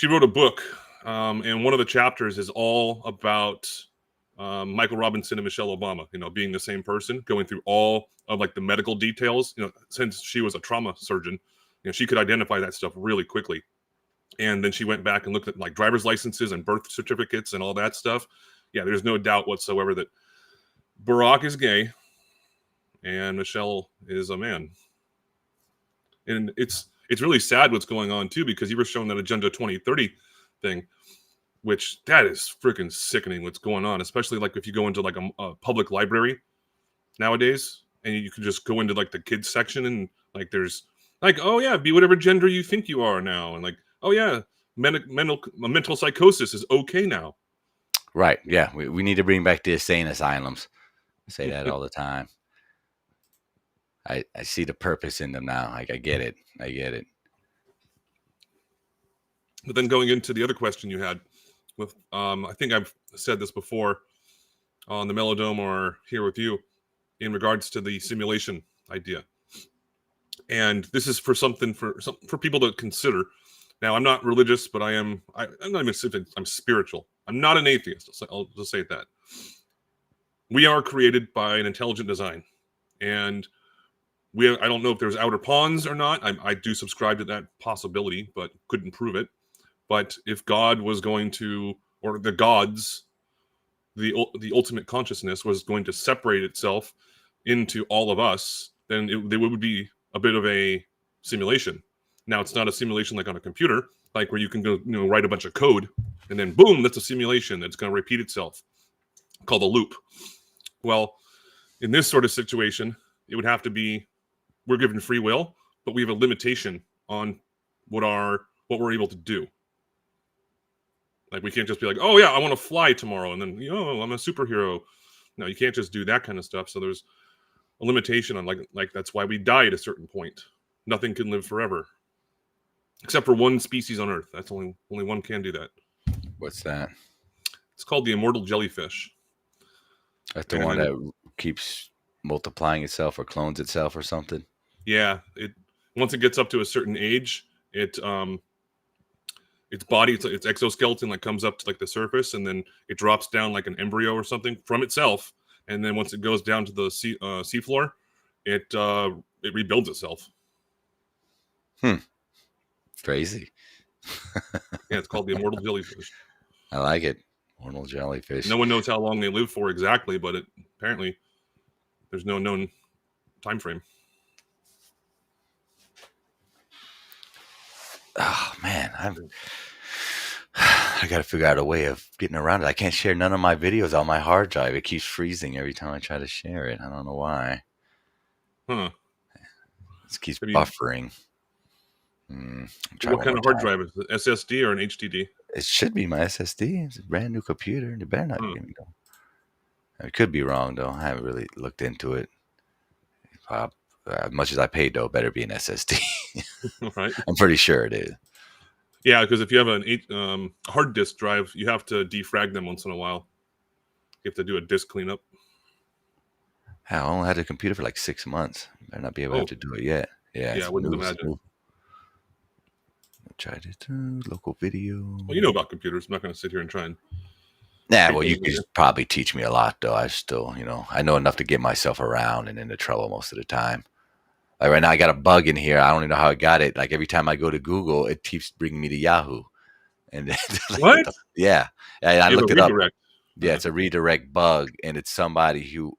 wrote a book, and one of the chapters is all about Michael Robinson and Michelle Obama, being the same person, going through all of like the medical details. Since she was a trauma surgeon, she could identify that stuff really quickly. And then she went back and looked at like driver's licenses and birth certificates and all that stuff. Yeah, there's no doubt whatsoever that Barack is gay and Michelle is a man. And it's really sad what's going on too, because you were showing that Agenda 2030 thing, which that is freaking sickening what's going on, especially like if you go into like a public library nowadays and you can just go into like the kids section and like there's like, oh yeah, be whatever gender you think you are now, and like, oh yeah, mental psychosis is okay now. Right. Yeah. We need to bring back the insane asylums. I say that all the time. I see the purpose in them now. Like I get it. But then going into the other question you had with, I think I've said this before on the Melodome or here with you in regards to the simulation idea. And this is for people to consider. Now, I'm not religious, but I'm not even, I'm spiritual. I'm not an atheist. I'll just say that. We are created by an intelligent design. And I don't know if there's outer pawns or not. I do subscribe to that possibility, but couldn't prove it. But if God was going to, or the gods, the ultimate consciousness was going to separate itself into all of us, then there would be a bit of a simulation. Now, it's not a simulation like on a computer, like where you can go, write a bunch of code, and then boom, that's a simulation that's going to repeat itself, called a loop. Well, in this sort of situation, it would have to be, we're given free will, but we have a limitation on what we're able to do. Like, we can't just be like, oh yeah, I want to fly tomorrow, and then, I'm a superhero. No, you can't just do that kind of stuff. So there's a limitation on like that's why we die at a certain point. Nothing can live forever, except for one species on Earth. That's only one can do that. What's that? It's called the immortal jellyfish. That's the one that keeps multiplying itself or clones itself or something. Yeah, once it gets up to a certain age, its body, its exoskeleton, like comes up to like the surface, and then it drops down like an embryo or something from itself, and then once it goes down to the seafloor, it rebuilds itself. Crazy. Yeah, it's called the immortal jellyfish. I like it. Immortal jellyfish. No one knows how long they live for exactly, but apparently there's no known time frame. Oh man, I got to figure out a way of getting around it. I can't share none of my videos on my hard drive. It keeps freezing every time I try to share it. I don't know why. Huh. It keeps buffering. What kind of hard drive is it? SSD or an HDD? It should be my SSD. It's a brand new computer. It better not be. It could be wrong though. I haven't really looked into it. As much as I paid though, it better be an SSD. Right. I'm pretty sure it is. Yeah, because if you have a hard disk drive, you have to defrag them once in a while. You have to do a disk cleanup. I only had a computer for like 6 months. Better not be able to do it yet. Yeah, I wouldn't imagine. Tried it through local video. Well, you know about computers. I'm not going to sit here and try and. Nah, well, you could probably teach me a lot, though. I still, I know enough to get myself around and into trouble most of the time. Like right now, I got a bug in here. I don't even know how I got it. Like every time I go to Google, it keeps bringing me to Yahoo. And what? Yeah, I looked it up. Yeah, Uh-huh. It's a redirect bug, and it's somebody who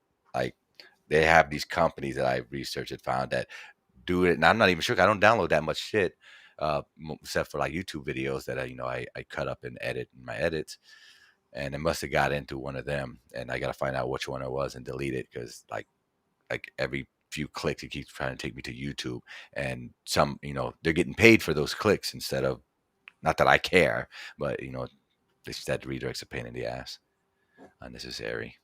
they have these companies that I researched and found that do it. And I'm not even sure. I don't download that much shit, except for like YouTube videos that I cut up and edit in my edits. And it must have got into one of them, and I got to find out which one it was and delete it because like every few clicks it keeps trying to take me to YouTube, and some they're getting paid for those clicks instead of, not that I care, but that redirect's a pain in the ass, unnecessary.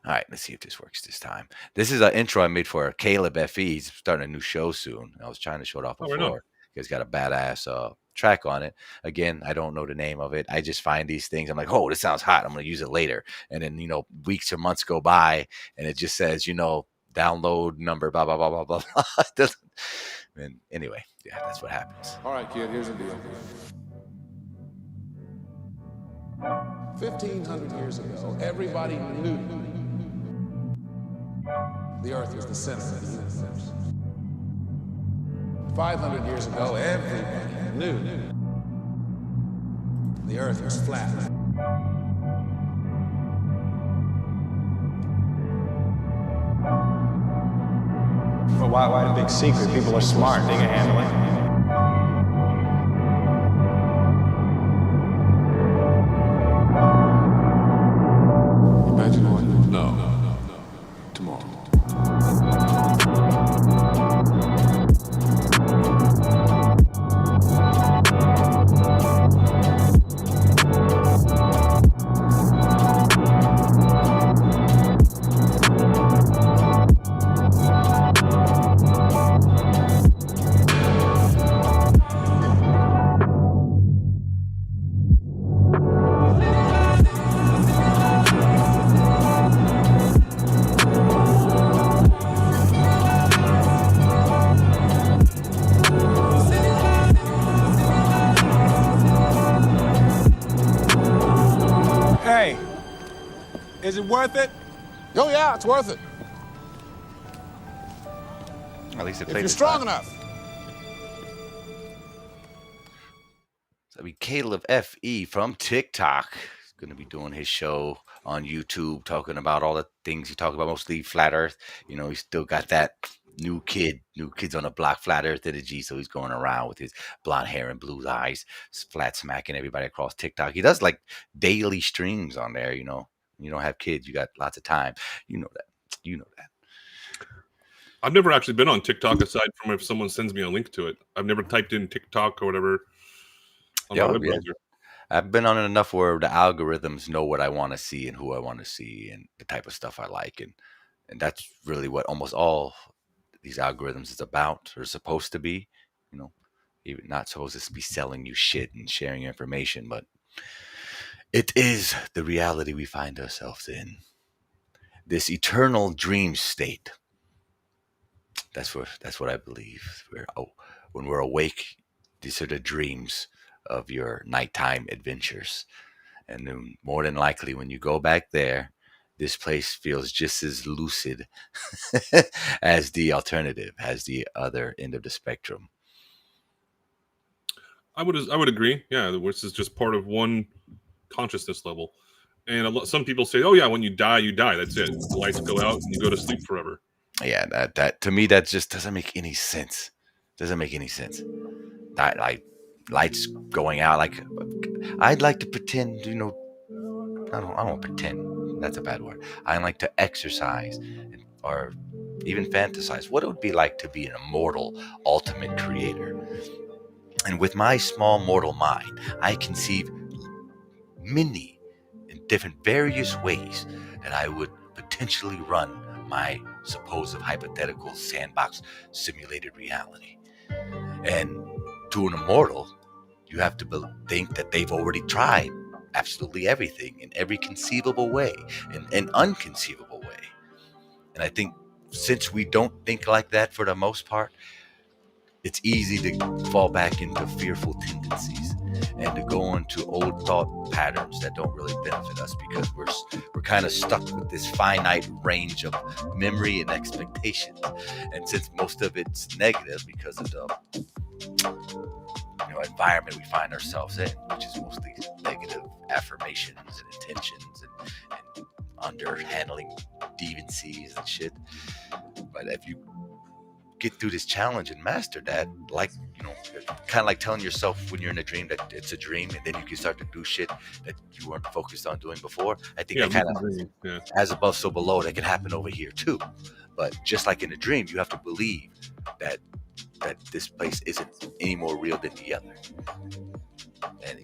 All right, let's see if this works this time. This is an intro I made for Caleb FE. He's starting a new show soon. I was trying to show it off before. He's got a badass track on it. Again, I don't know the name of it. I just find these things. I'm like, oh, this sounds hot. I'm going to use it later. And then, weeks or months go by, and it just says, download number, blah, blah, blah, blah, blah, blah. It doesn't. And anyway, yeah, that's what happens. All right, kid, here's the deal. 1,500 years ago, everybody knew the Earth was the center of the universe. 500 years ago, everybody knew the Earth was flat. But why the big secret? People are smart. They can handle it. Imagine what? No. Tomorrow. Is it worth it? Oh yeah, it's worth it. At least if you're strong enough. So Caleb FE from TikTok is going to be doing his show on YouTube, talking about all the things he talks about, mostly flat Earth. He's still got that new kids on the block, flat Earth energy. So he's going around with his blonde hair and blue eyes, flat smacking everybody across TikTok. He does like daily streams on there. You don't have kids, you got lots of time. You know that. I've never actually been on TikTok aside from if someone sends me a link to it. I've never typed in TikTok or whatever on my web browser. I've been on it enough where the algorithms know what I want to see and who I want to see and the type of stuff I like. And that's really what almost all these algorithms is about or supposed to be. Even not supposed to be selling you shit and sharing your information, but it is the reality we find ourselves in. this eternal dream state. That's what I believe. When we're awake, these are the dreams of your nighttime adventures. And then more than likely, when you go back there, this place feels just as lucid as the alternative, as the other end of the spectrum. I would agree. Yeah, which is just part of one consciousness level. And some people say, "Oh yeah, when you die, you die. That's it. The lights go out and you go to sleep forever." Yeah, that to me, that just doesn't make any sense. Doesn't make any sense. Like lights going out. Like I'd like to pretend, I don't want to pretend. That's a bad word. I like to exercise or even fantasize what it would be like to be an immortal, ultimate creator. And with my small mortal mind, I conceive many in different various ways that I would potentially run my supposed hypothetical sandbox simulated reality. And to an immortal, you have to think that they've already tried absolutely everything in every conceivable way, in an unconceivable way. And I think since we don't think like that for the most part, it's easy to fall back into fearful tendencies and to go into old thought patterns that don't really benefit us, because we're kind of stuck with this finite range of memory and expectations. And since most of it's negative because of the environment we find ourselves in, which is mostly negative affirmations and intentions and underhandling deviancies and shit. But if you get through this challenge and master that, kind of like telling yourself when you're in a dream that it's a dream, and then you can start to do shit that you weren't focused on doing before. I think that kind of, as above, so below, that can happen over here too. But just like in a dream, you have to believe that this place isn't any more real than the other. And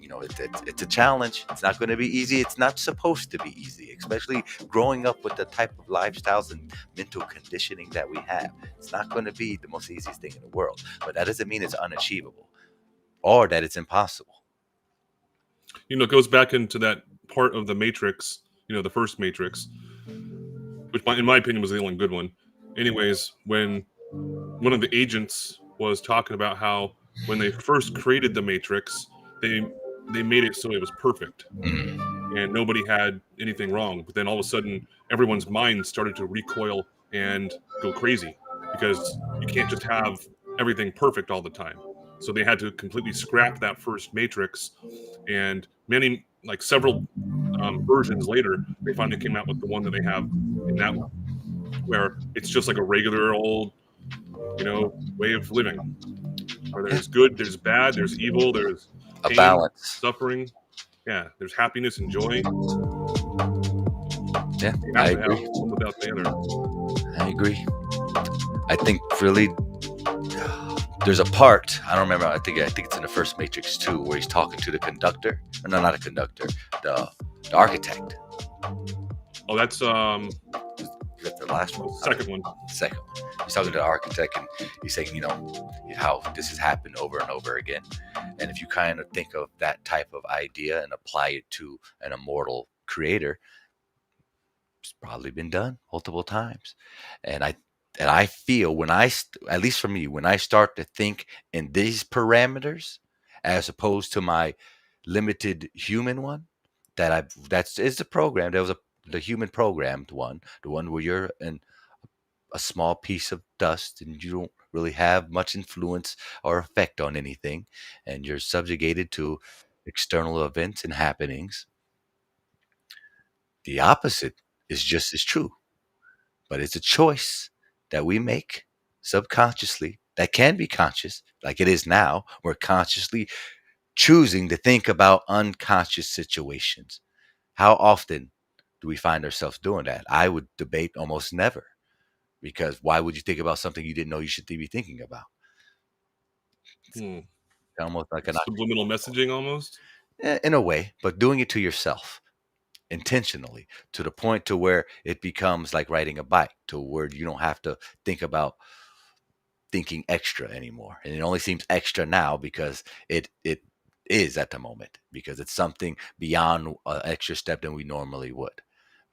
it's a challenge. It's not going to be easy. It's not supposed to be easy, especially growing up with the type of lifestyles and mental conditioning that we have. It's not going to be the most easiest thing in the world, but that doesn't mean it's unachievable or that it's impossible. It goes back into that part of the Matrix, the first Matrix, which in my opinion was the only good one. Anyways, when one of the agents was talking about how when they first created the Matrix, they made it so it was perfect and nobody had anything wrong. But then all of a sudden, everyone's mind started to recoil and go crazy because you can't just have everything perfect all the time. So they had to completely scrap that first Matrix, and several versions later, they finally came out with the one that they have in that one, where it's just like a regular old, way of living, where there's good, there's bad, there's evil, there's pain, a balance, suffering. Yeah, there's happiness and joy. Yeah, I agree. One without the other. I agree. I think really there's a part, I don't remember, I think it's in the first Matrix 2, where he's talking to the conductor. No, not a conductor, the architect. Oh, that's the last one. Second one. Second one. He's talking to the architect, and he's saying, how this has happened over and over again. And if you kind of think of that type of idea and apply it to an immortal creator, it's probably been done multiple times. And I feel at least for me, when I start to think in these parameters, as opposed to my limited human one, that's the program. There was the human programmed one, the one where you're in a small piece of dust and you don't really have much influence or effect on anything, and you're subjugated to external events and happenings. The opposite is just as true, but it's a choice that we make subconsciously that can be conscious, like it is now. We're consciously choosing to think about unconscious situations. How often do we find ourselves doing that? I would debate almost never, because why would you think about something you didn't know you should be thinking about? Almost like an subliminal messaging, almost in a way, but doing it to yourself intentionally, to the point to where it becomes like riding a bike, to where you don't have to think about thinking extra anymore. And it only seems extra now because it is at the moment, because it's something beyond an extra step than we normally would.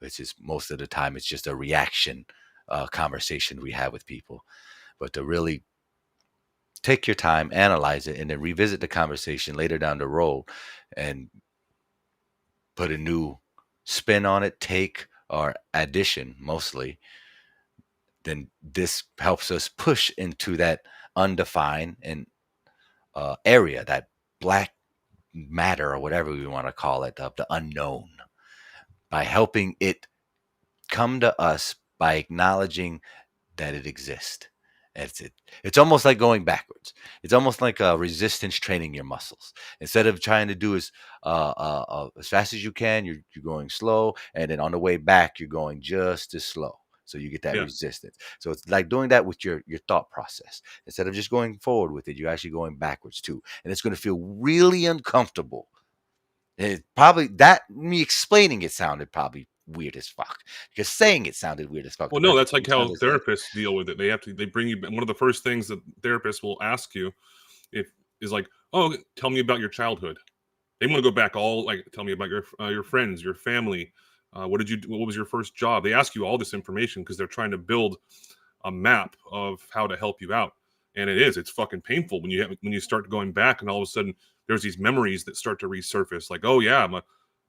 which is most of the time it's just a reaction conversation we have with people. But to really take your time, analyze it, and then revisit the conversation later down the road and put a new spin on it, take or addition mostly, then this helps us push into that undefined and area, that black matter or whatever we want to call it, of the unknown, by helping it come to us by acknowledging that it exists. It's almost like going backwards. It's almost like resistance training your muscles. Instead of trying to do as fast as you can, you're going slow, and then on the way back, you're going just as slow. So you get that resistance. So it's like doing that with your thought process. Instead of just going forward with it, you're actually going backwards too, and it's going to feel really uncomfortable. It probably, that me explaining it sounded probably weird as fuck, because saying it sounded weird as fuck. Well, no, that's like how therapists deal with it. They bring you, one of the first things that therapists will ask you is like, oh, tell me about your childhood. They want to go back tell me about your friends, your family. What was your first job? They ask you all this information because they're trying to build a map of how to help you out. And it's fucking painful when you start going back, and all of a sudden there's these memories that start to resurface. Like, oh yeah,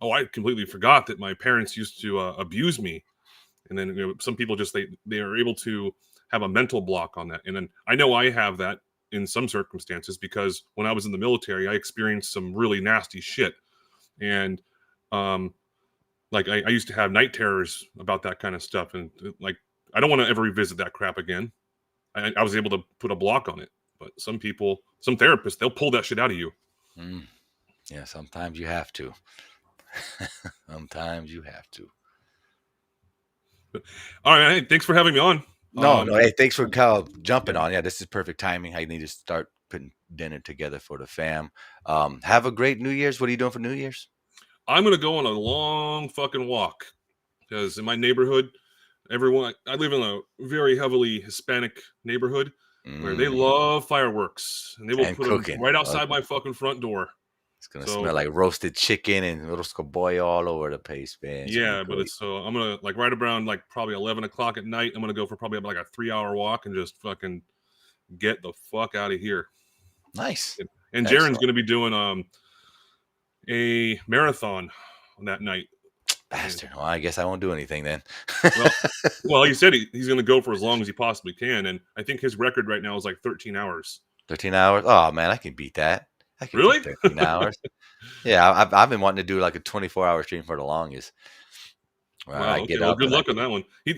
I completely forgot that my parents used to abuse me. And then some people just they are able to have a mental block on that. And then I know I have that in some circumstances, because when I was in the military, I experienced some really nasty shit. And like I used to have night terrors about that kind of stuff. And like, I don't want to ever revisit that crap again. I was able to put a block on it. But some therapists, they'll pull that shit out of you. Yeah, sometimes you have to. Sometimes you have to. All right, hey, thanks for having me on. No, hey, thanks for jumping on. Yeah, this is perfect timing. I need to start putting dinner together for the fam. Have a great New Year's. What are you doing for New Year's? I'm going to go on a long fucking walk, because in my neighborhood, I live in a very heavily Hispanic neighborhood where they love fireworks, and they will put them right outside my fucking front door. It's going to smell like roasted chicken and little scaboy all over the place, man. Yeah, but I'm going to, like, right around, like, probably 11 o'clock at night, I'm going to go for probably like a 3-hour walk and just fucking get the fuck out of here. Nice. And Jaren's going to be doing a marathon on that night. Bastard. Well, I guess I won't do anything then. well, he said he's going to go for as long as he possibly can, and I think his record right now is like 13 hours. 13 hours? Oh, man, I can beat that. I can really? beat 13 hours. Yeah, I've been wanting to do like a 24-hour stream for the longest. Wow, okay. Well, good luck on that one. He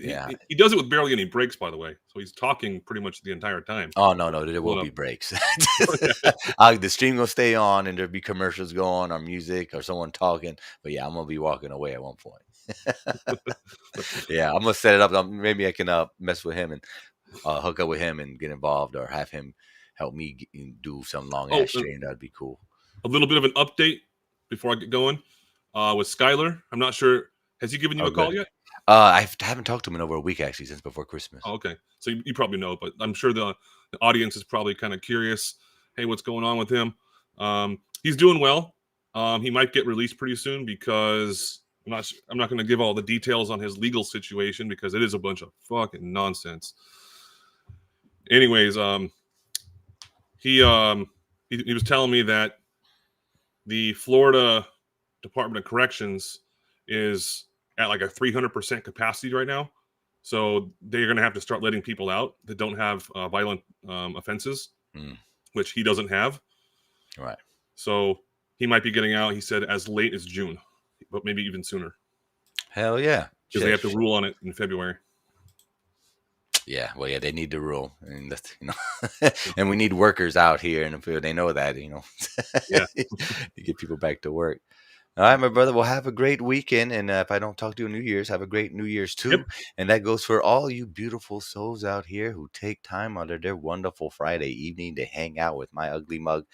does it with barely any breaks, by the way. So he's talking pretty much the entire time. Oh, no, there will be breaks. The stream will stay on, and there'll be commercials going or music or someone talking. But yeah, I'm going to be walking away at one point. Yeah, I'm going to set it up. Maybe I can mess with him and hook up with him and get involved, or have him help me do some long-ass stream. That'd be cool. A little bit of an update before I get going with Skylar. I'm not sure. Has he given you a call yet? I haven't talked to him in over a week, actually, since before Christmas. Oh, okay. So you probably know, but I'm sure the audience is probably kind of curious. Hey, what's going on with him? He's doing well. He might get released pretty soon, because I'm not going to give all the details on his legal situation, because it is a bunch of fucking nonsense. Anyways, he was telling me that the Florida Department of Corrections is at like a 300% capacity right now. So they're going to have to start letting people out that don't have violent offenses, which he doesn't have. Right. So he might be getting out, he said, as late as June, but maybe even sooner. Hell yeah. Because they have to rule on it in February. Yeah, well, yeah, they need the rule, and that's, and we need workers out here in the field. They know that, Yeah, to get people back to work. All right, my brother. Well, have a great weekend, and if I don't talk to you on New Year's, have a great New Year's too. Yep. And that goes for all you beautiful souls out here who take time out of their wonderful Friday evening to hang out with my ugly mug.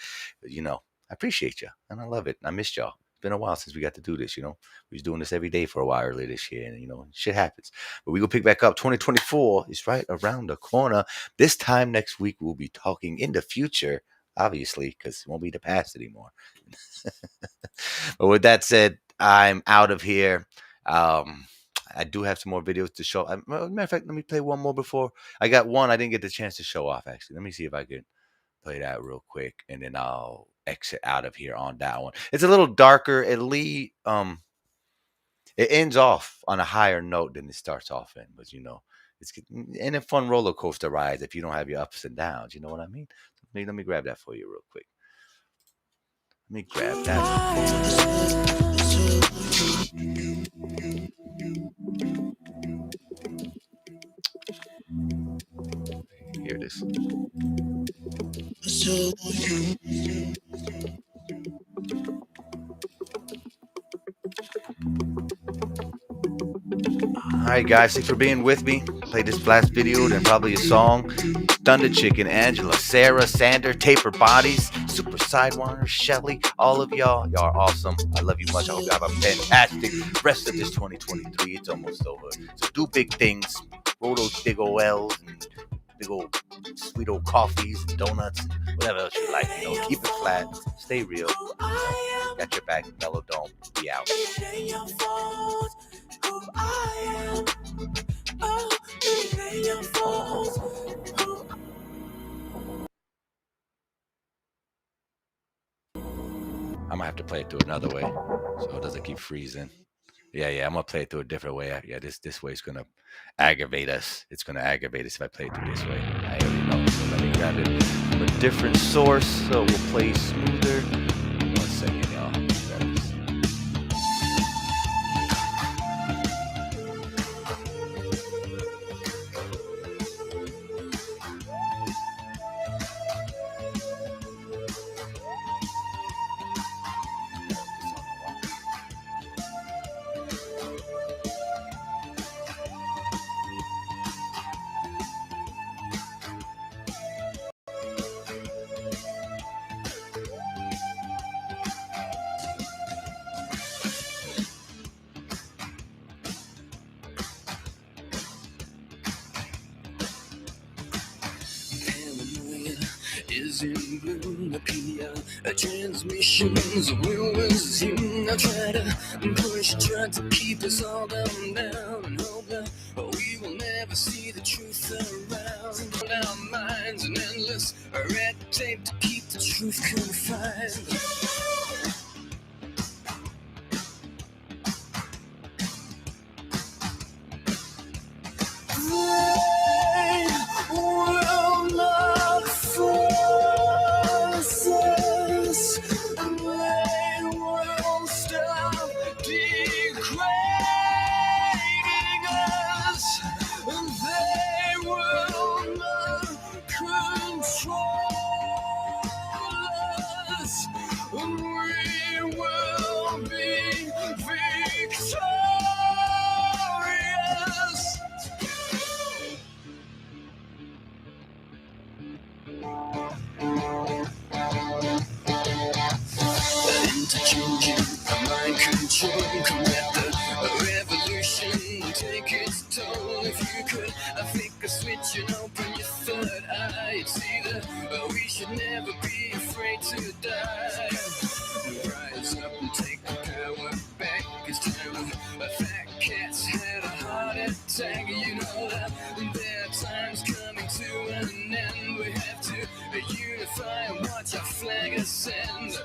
I appreciate you, and I love it. I missed y'all. Been a while since we got to do this. We was doing this every day for a while earlier this year, and shit happens. But we go pick back up. 2024 is right around the corner. This time next week we'll be talking in the future, obviously, because it won't be the past anymore. But with that said, I'm out of here. I do have some more videos to show. Matter of fact, let me play one more before. I got one I didn't get the chance to show off, actually. Let me see if I can play that real quick, and then I'll exit out of here on that one. It's a little darker. It ends off on a higher note than it starts off in, but it's in a fun roller coaster ride if you don't have your ups and downs. You know what I mean? Let me grab that for you real quick. Let me grab that. Here it is. Alright guys, thanks for being with me. Play this last video, then probably a song. Thunder Chicken, Angela, Sarah, Sander, Taper Bodies, Super Sidewinder, Shelly, all of y'all. Y'all are awesome. I love you much. I hope you have a fantastic rest of this 2023. It's almost over. So do big things. Roll those big old L's and big old sweet old coffees and donuts and whatever else you like. Keep it flat. Stay real. Got your back. Mellow Dome. Be out. I'm gonna have to play it through another way so it doesn't keep freezing. Yeah, I'm gonna play it through a different way. Yeah, this way is gonna aggravate us. It's gonna aggravate us if I play it through this way. I already know. So let me grab it from a different source so we'll play smoother. 1 second, y'all. Is in bloom, appear transmissions will resume. I try to push, try to keep us all down and hope that we will never see the truth around our minds. An endless red tape to keep the truth confined. Interchanging, mind control, combat the revolution, take its toll. If you could flick a switch and open your third eye, you'd see that we should never be afraid to die. Rise up and take the power back. It's time fat cats had a heart attack. You know that their time's coming to an end. We have to unify and watch our flag ascend.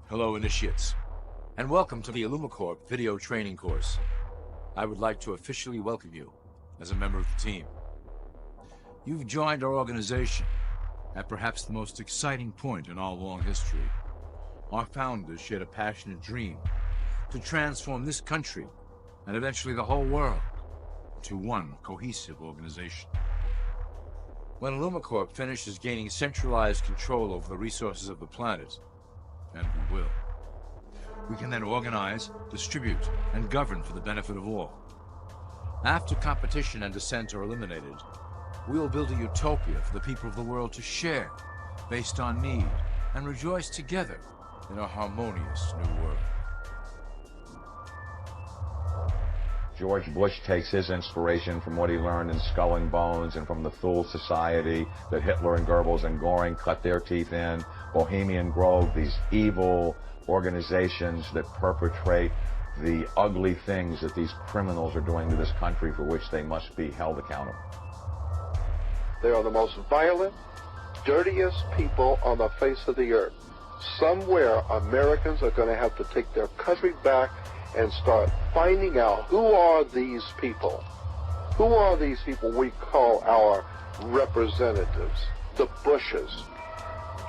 Hello, initiates, and welcome to the IllumiCorp video training course. I would like to officially welcome you as a member of the team. You've joined our organization at perhaps the most exciting point in our long history. Our founders shared a passionate dream to transform this country and eventually the whole world into one cohesive organization. When IllumiCorp finishes gaining centralized control over the resources of the planet, and we will, we can then organize, distribute, and govern for the benefit of all. After competition and dissent are eliminated, we will build a utopia for the people of the world to share, based on need, and rejoice together in a harmonious new world. George Bush takes his inspiration from what he learned in Skull and Bones and from the Thule Society that Hitler and Goebbels and Goring cut their teeth in, Bohemian Grove, these evil organizations that perpetrate the ugly things that these criminals are doing to this country for which they must be held accountable. They are the most violent, dirtiest people on the face of the earth. Somewhere Americans are going to have to take their country back and start finding out who are these people. Who are these people we call our representatives, the Bushes.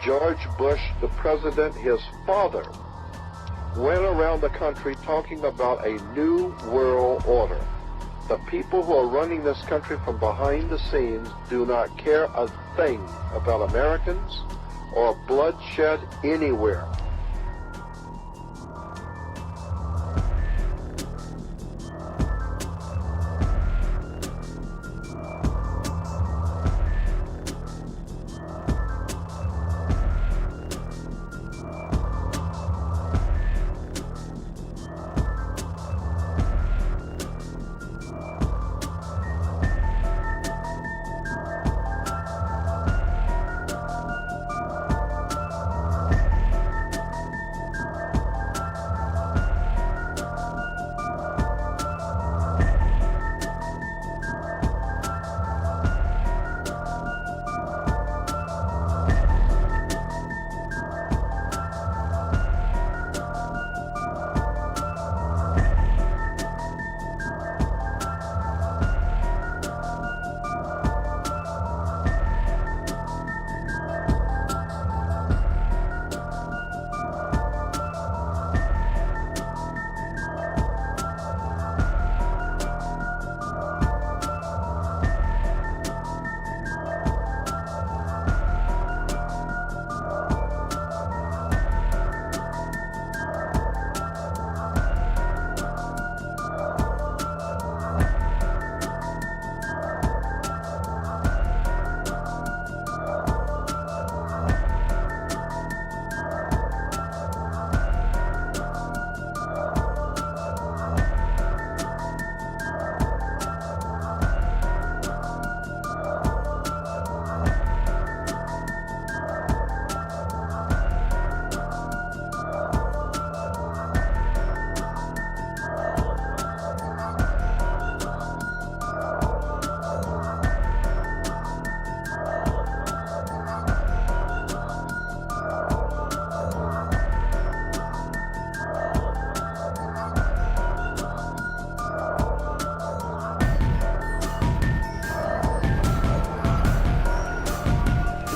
George Bush, the president, his father, went around the country talking about a new world order. The people who are running this country from behind the scenes do not care a thing about Americans or bloodshed anywhere.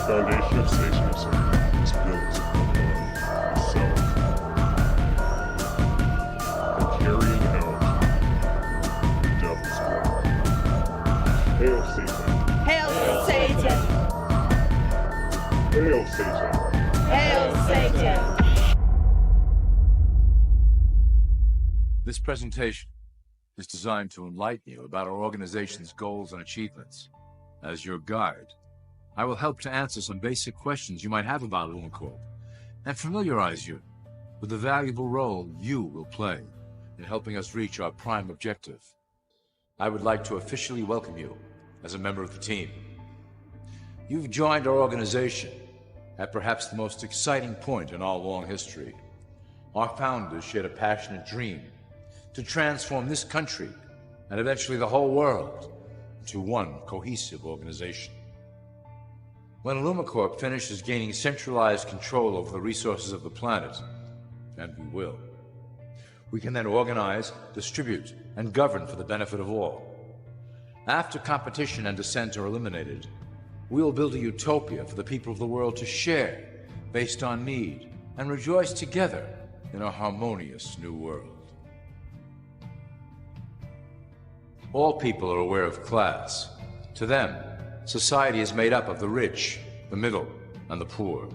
foundation of stationism is built upon self and carrying out the devil's work. Hail Satan! Hail Satan! Hail Satan! Hail Satan! This presentation is designed to enlighten you about our organization's goals and achievements. As your guide, I will help to answer some basic questions you might have about IllumiCorp and familiarize you with the valuable role you will play in helping us reach our prime objective. I would like to officially welcome you as a member of the team. You've joined our organization at perhaps the most exciting point in our long history. Our founders shared a passionate dream to transform this country and eventually the whole world into one cohesive organization. When Illumicorp finishes gaining centralized control over the resources of the planet, and we will, we can then organize, distribute, and govern for the benefit of all. After competition and dissent are eliminated, we will build a utopia for the people of the world to share based on need and rejoice together in a harmonious new world. All people are aware of class. To them, society is made up of the rich, the middle, and the poor.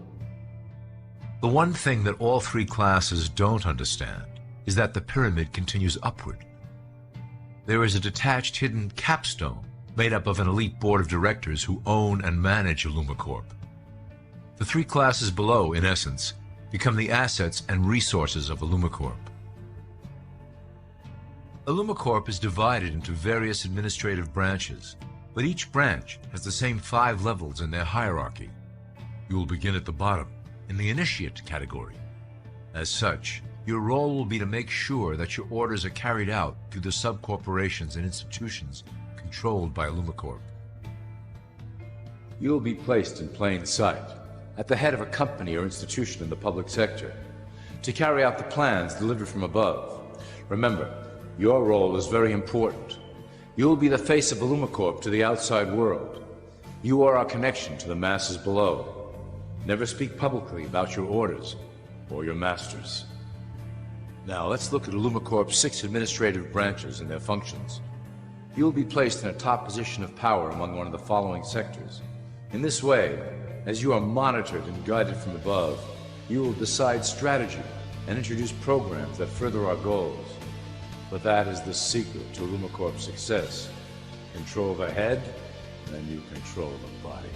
The one thing that all three classes don't understand is that the pyramid continues upward. There is a detached hidden capstone made up of an elite board of directors who own and manage Illumicorp. The three classes below, in essence, become the assets and resources of Illumicorp. Illumicorp is divided into various administrative branches, but each branch has the same 5 levels in their hierarchy. You will begin at the bottom, in the initiate category. As such, your role will be to make sure that your orders are carried out through the subcorporations and institutions controlled by Illumicorp. You will be placed in plain sight, at the head of a company or institution in the public sector, to carry out the plans delivered from above. Remember, your role is very important. You will be the face of Illumicorp to the outside world. You are our connection to the masses below. Never speak publicly about your orders or your masters. Now let's look at Illumicorp's 6 administrative branches and their functions. You will be placed in a top position of power among one of the following sectors. In this way, as you are monitored and guided from above, you will decide strategy and introduce programs that further our goals. But that is the secret to Illumicorp's success. Control the head, and you control the body.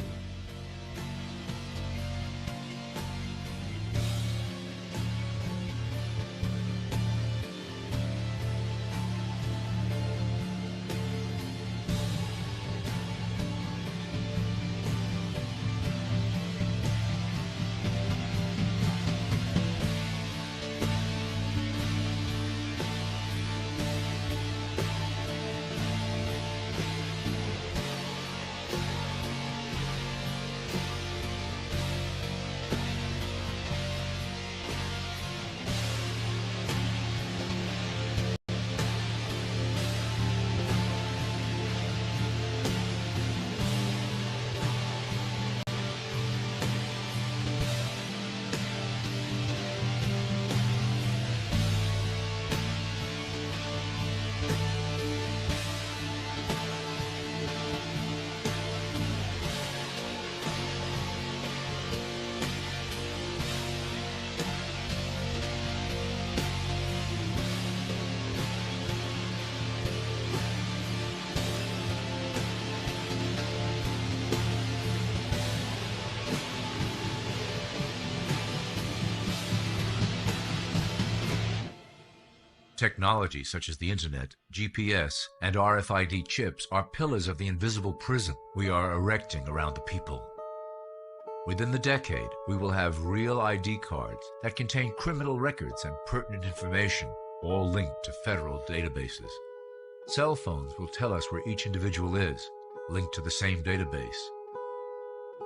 Technology such as the internet, GPS, and RFID chips are pillars of the invisible prison we are erecting around the people. Within the decade, we will have real ID cards that contain criminal records and pertinent information, all linked to federal databases. Cell phones will tell us where each individual is, linked to the same database.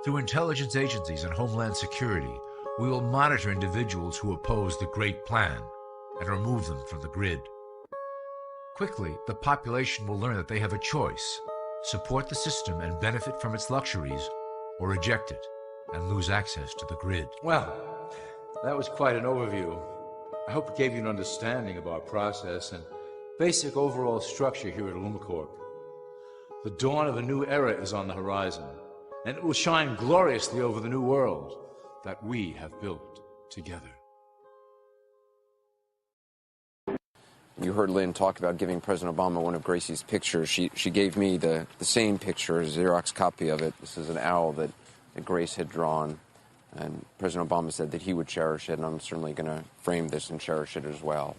Through intelligence agencies and Homeland Security, we will monitor individuals who oppose the Great Plan and remove them from the grid. Quickly, the population will learn that they have a choice: support the system and benefit from its luxuries, or reject it and lose access to the grid. Well, that was quite an overview. I hope it gave you an understanding of our process and basic overall structure here at Illumicorp. The dawn of a new era is on the horizon, and it will shine gloriously over the new world that we have built together. You heard Lynn talk about giving President Obama one of Gracie's pictures. She gave me the same picture, a Xerox copy of it. This is an owl that Grace had drawn. And President Obama said that he would cherish it, and I'm certainly going to frame this and cherish it as well.